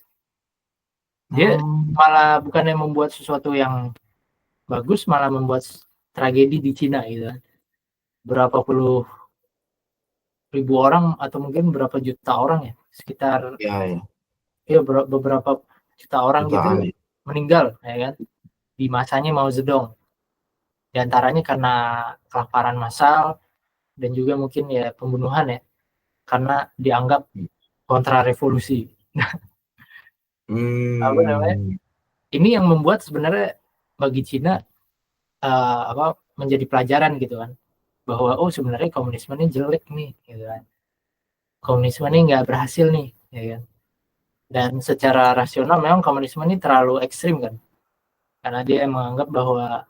Dia malah bukannya membuat sesuatu yang bagus, malah membuat tragedi di Cina gitu. Berapa puluh ribu orang atau mungkin berapa juta orang ya, sekitar beberapa juta orang gitu meninggal ya kan di masanya Mao Zedong. Di antaranya karena kelaparan massal dan juga mungkin ya pembunuhan ya, karena dianggap kontra revolusi. Ini yang membuat sebenarnya bagi Cina menjadi pelajaran gitu kan, bahwa sebenarnya komunisme ini jelek nih gitu kan, komunisme ini nggak berhasil nih ya kan. Dan secara rasional memang komunisme ini terlalu ekstrim kan, karena dia menganggap bahwa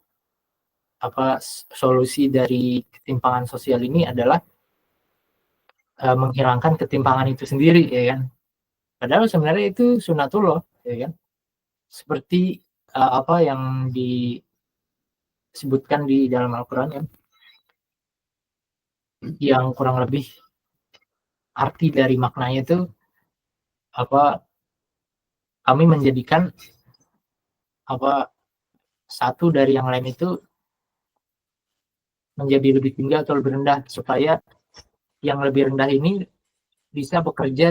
solusi dari ketimpangan sosial ini adalah menghilangkan ketimpangan itu sendiri ya kan. Padahal sebenarnya itu sunatullah ya kan, seperti apa yang disebutkan di dalam Al-Quran kan, yang kurang lebih arti dari maknanya itu apa, kami menjadikan apa, satu dari yang lain itu menjadi lebih tinggi atau lebih rendah, supaya yang lebih rendah ini bisa bekerja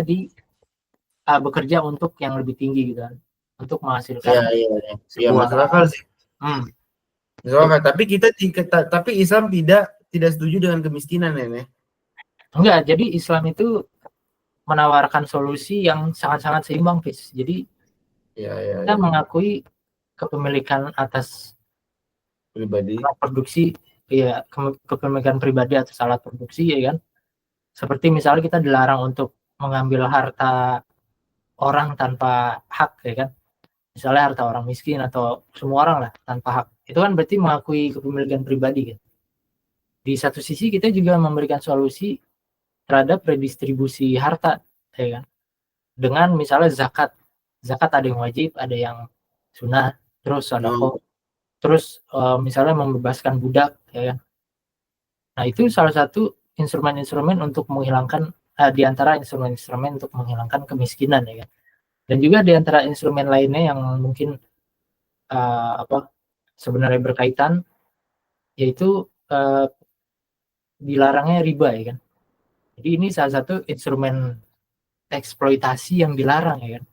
untuk yang lebih tinggi gitu kan, untuk Iya, menghasilkan iya, iya. Iya, sebuah masuk akal sih. hmm, Masuk akal. Tapi Islam tidak setuju dengan kemiskinan ya, Nek? enggak, jadi Islam itu menawarkan solusi yang sangat-sangat seimbang, Fis. Jadi Iya, iya, kita iya. mengakui kepemilikan atas Pribadi. alat produksi, ya, kepemilikan pribadi atas alat produksi, ya kan. Seperti misalnya kita dilarang untuk mengambil harta orang tanpa hak, ya kan. Misalnya harta orang miskin atau semua orang lah tanpa hak. Itu kan berarti mengakui kepemilikan pribadi kan. Di satu sisi kita juga memberikan solusi terhadap redistribusi harta, ya kan. Dengan misalnya zakat. Zakat ada yang wajib, ada yang sunnah, terus Oh, sedekah, terus misalnya membebaskan budak, ya kan. Nah, itu salah satu instrumen-instrumen untuk menghilangkan di antara instrumen-instrumen untuk menghilangkan kemiskinan, ya kan. Dan juga di antara instrumen lainnya yang mungkin apa, sebenarnya berkaitan, yaitu dilarangnya riba, ya kan. Jadi ini salah satu instrumen eksploitasi yang dilarang, ya kan.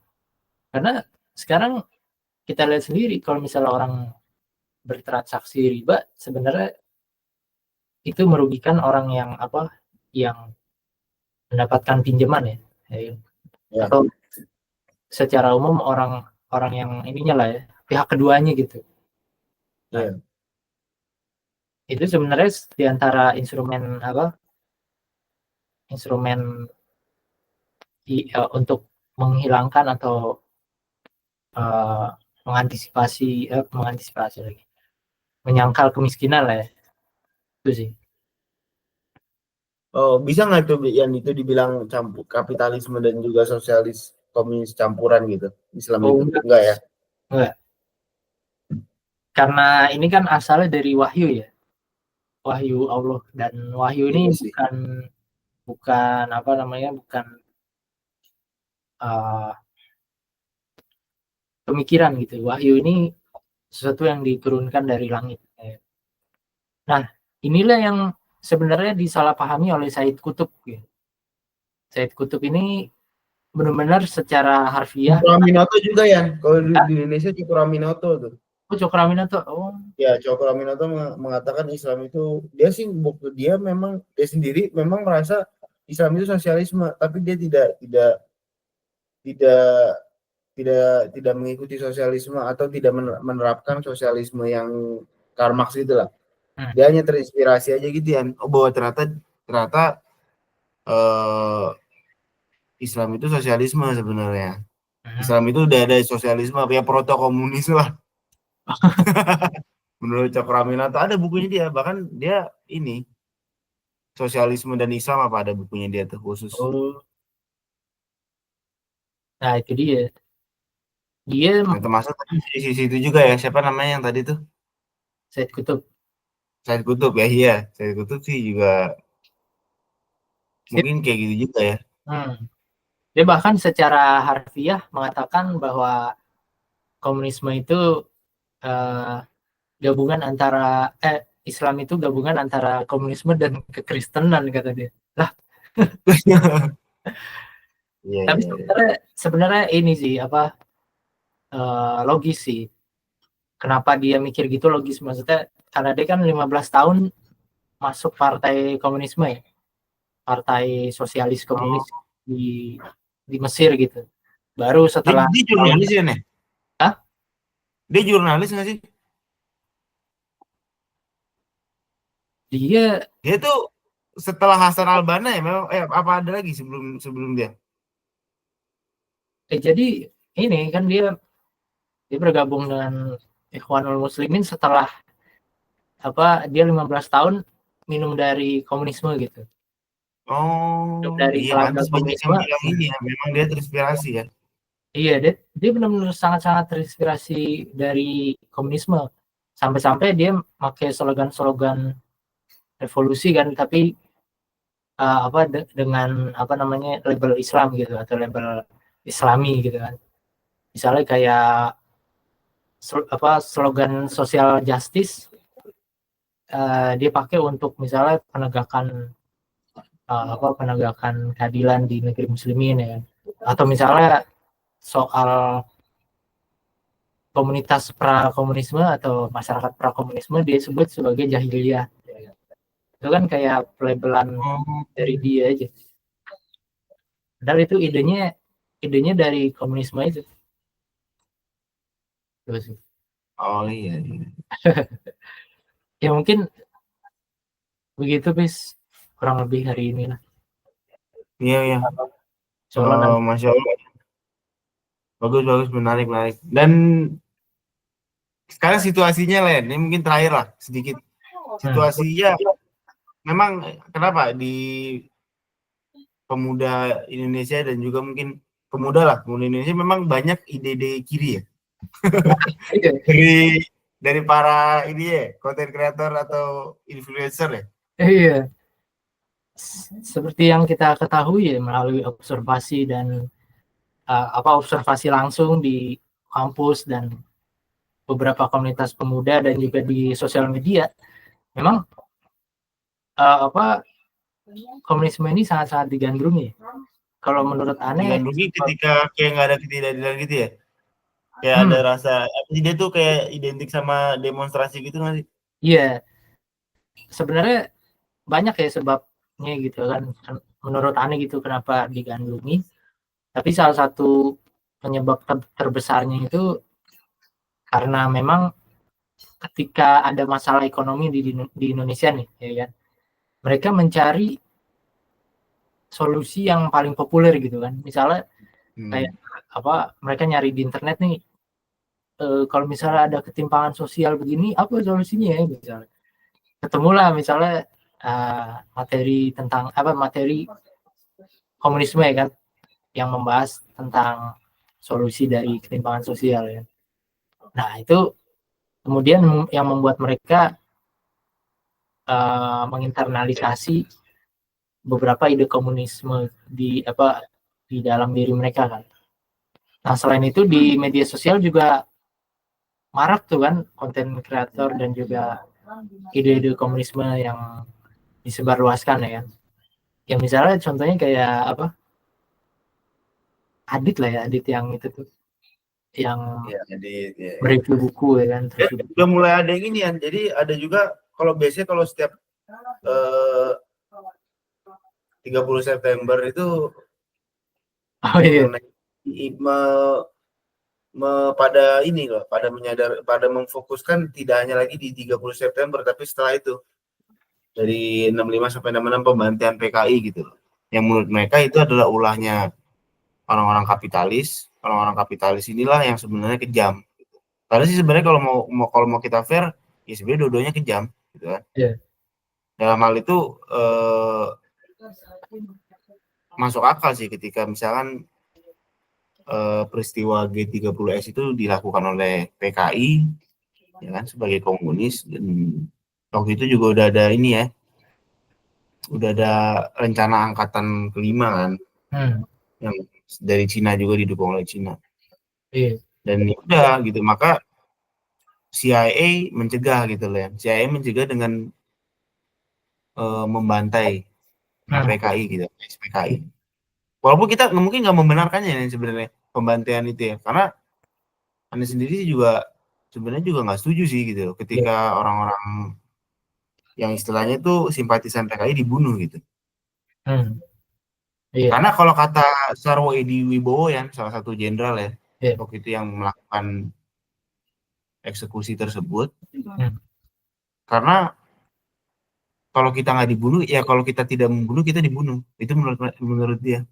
Karena sekarang kita lihat sendiri kalau misalnya orang bertransaksi riba, sebenarnya itu merugikan orang yang apa, yang mendapatkan pinjaman, ya. Ya, ya, atau secara umum orang orang yang ininya lah ya, pihak keduanya gitu. Nah, ya. itu sebenarnya di antara instrumen apa, instrumen untuk menghilangkan atau uh, mengantisipasi lagi, menyangkal kemiskinan lah ya, itu sih. Oh, bisa nggak itu yang itu dibilang campur kapitalisme dan juga sosialis komunis campuran gitu Islam Oh itu? enggak, Enggak ya? enggak. Karena ini kan asalnya dari wahyu ya, wahyu Allah, dan wahyu ini Iya sih. bukan bukan apa namanya, bukan uh, pemikiran gitu. Wahyu ini sesuatu yang diturunkan dari langit. Nah, inilah yang sebenarnya disalahpahami oleh Said Kutub. Ya. Said Kutub ini benar-benar secara harfiah. Cokroaminoto juga ya. Kalau Ah, di Indonesia Cokroaminoto tuh. oh, Cokroaminoto. Oh, Ya, Cokroaminoto mengatakan Islam itu dia memang dia sendiri memang merasa Islam itu sosialisme, tapi dia tidak tidak mengikuti sosialisme atau tidak menerapkan sosialisme yang Karl Marx gitu lah. hmm, Dia hanya terinspirasi aja gitu ya. Oh, bahwa ternyata eh, Islam itu sosialisme sebenarnya. hmm. Islam itu udah ada sosialisme, ya proto komunis lah. Menurut Cokroaminoto ada bukunya dia, bahkan dia ini sosialisme dan Islam apa ada bukunya dia tuh khusus. Oh, nah itu dia. Dia Nah, termasuk tadi sisi itu juga ya, siapa namanya yang tadi tuh? Said Kutub. Said Kutub ya, iya. Said Kutub sih juga Dia, mungkin kayak gitu juga ya. hmm, dia bahkan secara harfiah mengatakan bahwa komunisme itu eh, gabungan antara Islam itu gabungan antara komunisme dan kekristenan, kata dia. Lah, Iya, tapi iya, iya. sebenarnya sebenarnya ini sih apa, logis sih. Kenapa dia mikir gitu logis, maksudnya karena dia kan 15 tahun masuk partai komunisme ya, partai sosialis komunis Oh, di di Mesir gitu. Baru dia, setelah dia tahun, jurnalis ya, Nek? ah, Dia jurnalis nggak sih? dia Dia tuh setelah Hasan Albana ya, memang apa ada lagi sebelum sebelum dia? jadi ini kan dia dia bergabung dengan Ikhwanul Muslimin setelah apa, dia 15 tahun minum dari komunisme gitu. Minum Oh, dari iya telaga pantas banyak yang komunisme. bilang ini ya, memang dia terinspirasi ya. Iya, dia benar-benar sangat-sangat terinspirasi dari komunisme. Sampai-sampai dia pakai slogan-slogan revolusi kan, tapi dengan apa namanya label Islam gitu atau label Islami gitu kan. Misalnya kayak slogan social justice dia pakai untuk misalnya penegakan keadilan di negeri muslimin ya kan. Atau misalnya soal komunitas prakomunisme atau masyarakat prakomunisme dia sebut sebagai jahiliyah. Itu kan kayak pelabelan dari dia aja. Padahal itu idenya dari komunisme itu. Terus, Oh iya, iya. ya mungkin begitu bis kurang lebih hari ini lah. Iya, iya. Soalnya Masya Allah. Bagus, bagus, menarik, menarik. Dan sekarang situasinya Len, ini mungkin terakhir lah sedikit. Situasinya memang kenapa di pemuda Indonesia dan juga mungkin pemuda Indonesia memang banyak ide-ide kiri ya. dari para ini ya, content creator atau influencer ya. Iya. Seperti yang kita ketahui ya melalui observasi dan observasi langsung di kampus dan beberapa komunitas pemuda dan juga di sosial media, memang komunisme ini sangat-sangat digandrungi. Kalau menurut Ane, digandrungi ketika kayak nggak ada ketidakadilan gitu ya, kayak ada rasa dia tuh kayak identik sama demonstrasi gitu nggak sih? Iya, sebenarnya banyak ya sebabnya gitu kan. Menurut Ane gitu kenapa digandrungi. Tapi salah satu penyebab terbesarnya itu karena memang ketika ada masalah ekonomi di Indonesia nih, ya kan, mereka mencari solusi yang paling populer gitu kan. Misalnya kayak mereka nyari di internet nih, kalau misalnya ada ketimpangan sosial begini, apa solusinya ya misalnya. Ketemulah misalnya materi komunisme ya kan, yang membahas tentang solusi dari ketimpangan sosial ya. Nah itu kemudian yang membuat mereka menginternalisasi beberapa ide komunisme di dalam diri mereka kan. Nah selain itu di media sosial juga marak tuh kan konten kreator dan juga ide-ide komunisme yang disebarluaskan ya kan. Ya misalnya contohnya kayak Adit lah ya, Adit yang itu tuh yang mereview buku ya kan. Terus juga udah mulai ada yang ini ya. Jadi ada juga kalau biasanya kalau setiap 30 September itu pada ini loh, pada memfokuskan tidak hanya lagi di 30 September tapi setelah itu dari 65 sampai 66 pembantian PKI gitu loh. Yang menurut mereka itu adalah ulahnya orang-orang kapitalis. Orang-orang kapitalis inilah yang sebenarnya kejam. Karena sih sebenarnya kalau mau kita fair, ya sebenarnya dua-duanya kejam gitu kan. Yeah. Dalam hal itu masuk akal sih ketika misalkan peristiwa G30S itu dilakukan oleh PKI ya kan sebagai komunis, dan waktu itu juga udah ada ini ya, udah ada rencana angkatan kelima kan yang dari Cina juga didukung oleh Cina. Dan ya udah gitu, maka CIA mencegah gitu loh ya. CIA mencegah dengan membantai PKI gitu, PKI. Walaupun kita mungkin nggak membenarkannya ya, sebenarnya pembantaian itu ya, karena Anda sendiri juga sebenarnya juga nggak setuju sih gitu loh, ketika orang-orang yang istilahnya itu simpatisan PKI dibunuh gitu. Karena kalau kata Sarwo Edi Wibowo ya, salah satu jenderal ya, waktu itu yang melakukan eksekusi tersebut, karena kalau kita nggak dibunuh, ya kalau kita tidak membunuh kita dibunuh. Itu menurut dia.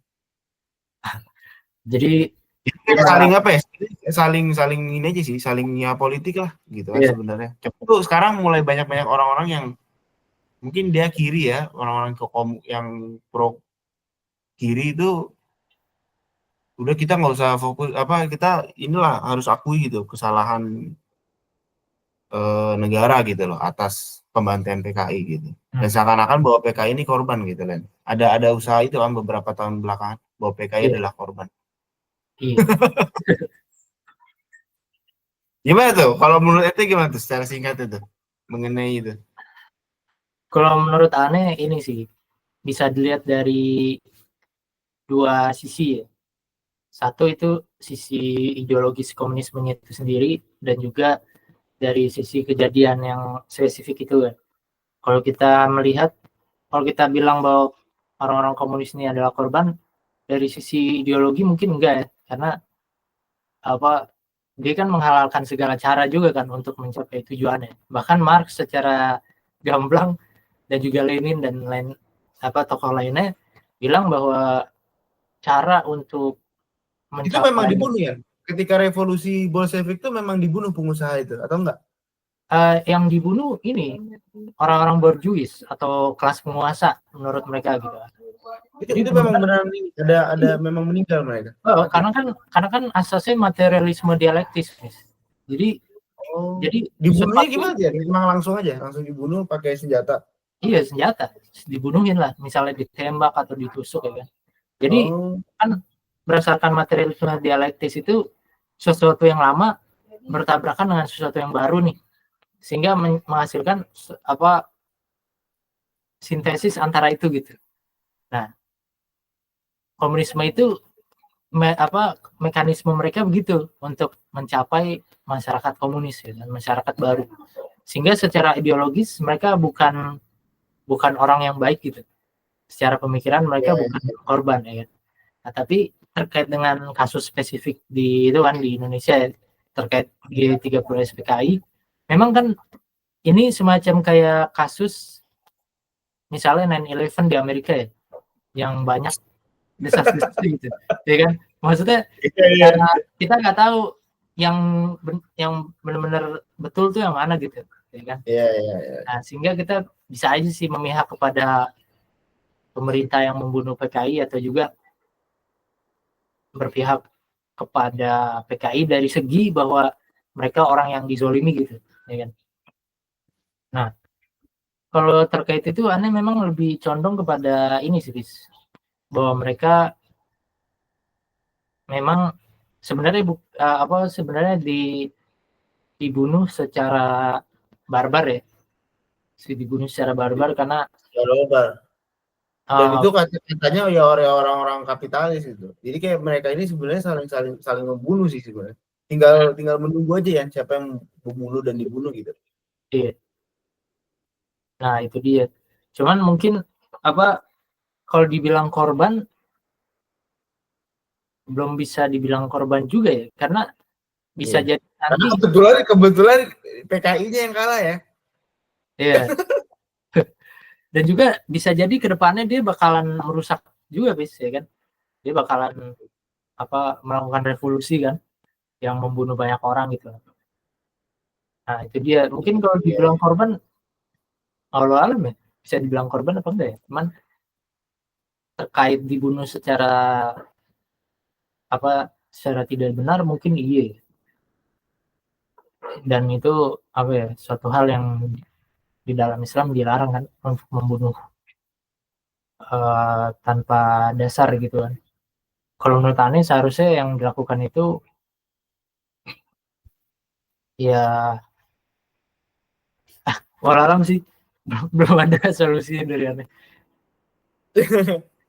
Jadi saling apa ya? Saling ini aja sih, salingnya politik lah gitu kan sebenarnya. Itu sekarang mulai banyak orang-orang yang mungkin dia kiri ya, orang-orang yang pro kiri itu udah kita nggak usah fokus kita inilah harus akui gitu kesalahan negara gitu loh atas pembantaian PKI gitu. Dan seakan-akan bahwa PKI ini korban gitu kan. Ada usaha itu kan beberapa tahun belakangan bahwa PKI adalah korban. Iya. Gimana tuh? Kalau menurut Ete gimana tuh secara singkat itu mengenai itu? Kalau menurut aneh ini sih bisa dilihat dari dua sisi ya. Satu itu sisi ideologis komunismenya itu sendiri dan juga dari sisi kejadian yang spesifik itu kan. Kalau kita melihat, kalau kita bilang bahwa orang-orang komunis ini adalah korban, dari sisi ideologi mungkin enggak ya, karena apa dia kan menghalalkan segala cara juga kan untuk mencapai tujuannya. Bahkan Marx secara gamblang dan juga Lenin dan lain tokoh lainnya bilang bahwa cara untuk Itu memang mencapai dibunuh ya? Ketika revolusi Bolshevik itu memang dibunuh pengusaha itu atau enggak? yang dibunuh ini orang-orang borjuis atau kelas penguasa menurut mereka gitu. Itu memang benar ada memang meninggal mereka. Karena kan asasnya materialisme dialektis, guys. Jadi dibunuhnya gimana ya? Memang langsung aja, langsung dibunuh pakai senjata. Iya, senjata. Dibunuhin lah, misalnya ditembak atau ditusuk ya kan. Jadi kan berdasarkan materialisme dialektis itu sesuatu yang lama bertabrakan dengan sesuatu yang baru nih. Sehingga menghasilkan sintesis antara itu gitu. Nah, komunisme itu mekanisme mereka begitu untuk mencapai masyarakat komunis ya, dan masyarakat baru. Sehingga secara ideologis mereka bukan orang yang baik gitu. Secara pemikiran mereka bukan korban ya. Nah, tapi terkait dengan kasus spesifik di itu kan di Indonesia ya, terkait G30 SPKI, memang kan ini semacam kayak kasus misalnya 9/11 di Amerika ya, yang banyak desas-desus gitu, ya kan? Maksudnya kita nggak tahu yang benar-benar betul tuh yang mana gitu, ya kan? Nah, sehingga kita bisa aja sih memihak kepada pemerintah yang membunuh PKI atau juga berpihak kepada PKI dari segi bahwa mereka orang yang dizolimi gitu, ya kan? Nah, kalau terkait itu aneh memang lebih condong kepada ini sih, bahwa mereka memang sebenarnya sebenarnya dibunuh secara barbar ya. Dibunuh secara barbar karena dan itu katanya ya orang-orang kapitalis itu. Jadi kayak mereka ini sebenarnya saling membunuh sih sebenarnya. Tinggal menunggu aja ya siapa yang membunuh dan dibunuh gitu. Iya. Nah, itu dia. Cuman mungkin kalau dibilang korban belum bisa dibilang korban juga ya, karena bisa jadi nanti kebetulan PKI-nya yang kalah ya. Iya. Dan juga bisa jadi kedepannya dia bakalan merusak juga, ya kan? Dia bakalan melakukan revolusi kan, yang membunuh banyak orang gitu. Nah, itu dia. Mungkin kalau dibilang korban, Allah alam ya, bisa dibilang korban apa enggak ya? Cuman terkait dibunuh secara secara tidak benar mungkin iya. Dan itu suatu hal yang di dalam Islam dilarang kan, untuk membunuh tanpa dasar gitu kan. Kalau menurut aneh seharusnya yang dilakukan itu ya orang sih belum ada solusi dari aneh.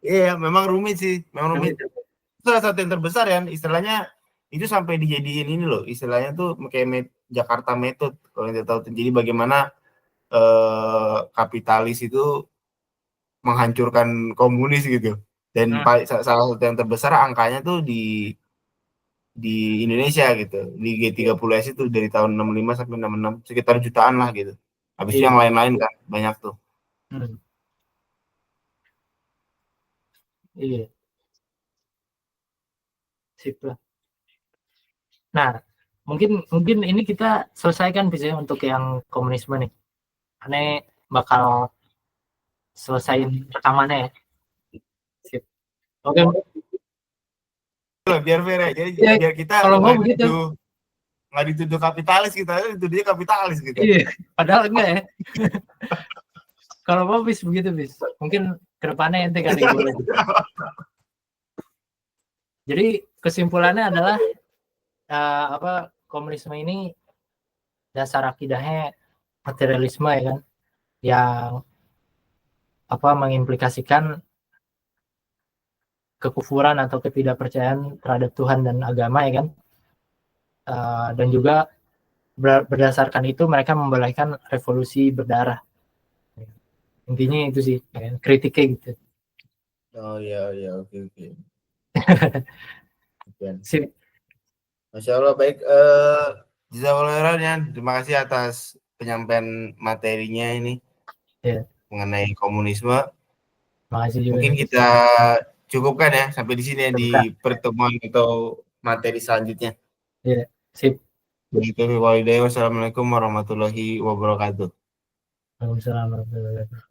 Iya, memang rumit sih, memang rumit. Salah satu yang terbesar ya, istilahnya itu sampai dijadiin ini loh, istilahnya tuh kayak Jakarta Method kalau kita tahu. Jadi bagaimana kapitalis itu menghancurkan komunis gitu. Dan salah satu yang terbesar angkanya tuh di Indonesia gitu. Di G30S itu dari tahun 65 sampai 66 sekitar jutaan lah gitu. Habis itu yang lain-lain kan banyak tuh. Iya. Sip lah. Nah, mungkin ini kita selesaikan bisa untuk yang komunisme nih. Aneh bakal selesaiin rekamannya ya. Sip. Oke. Biar fair ya. Jadi biar kita kalau mau begitu. nggak dituduh kapitalis, kita dituduhnya kapitalis gitu. Iya, padahal enggak ya. Kalau mau bis begitu bis. Mungkin kedepannya ente kali boleh. Jadi kesimpulannya adalah komunisme ini dasar akidahnya materialisme ya kan, yang mengimplikasikan kekufuran atau ketidakpercayaan terhadap Tuhan dan agama ya kan. Dan juga berdasarkan itu mereka membolehkan revolusi berdarah. Intinya itu sih, ya, kritiknya gitu. Oh iya, oke. Sip. Masya Allah, baik. Jazakallah khairan, terima kasih atas penyampaian materinya ini mengenai komunisme. Makasih juga. Mungkin kita cukupkan ya sampai di sini ya di pertemuan atau materi selanjutnya. Ya, sip. Wassalamualaikum warahmatullahi wabarakatuh. Waalaikumsalam warahmatullahi wabarakatuh.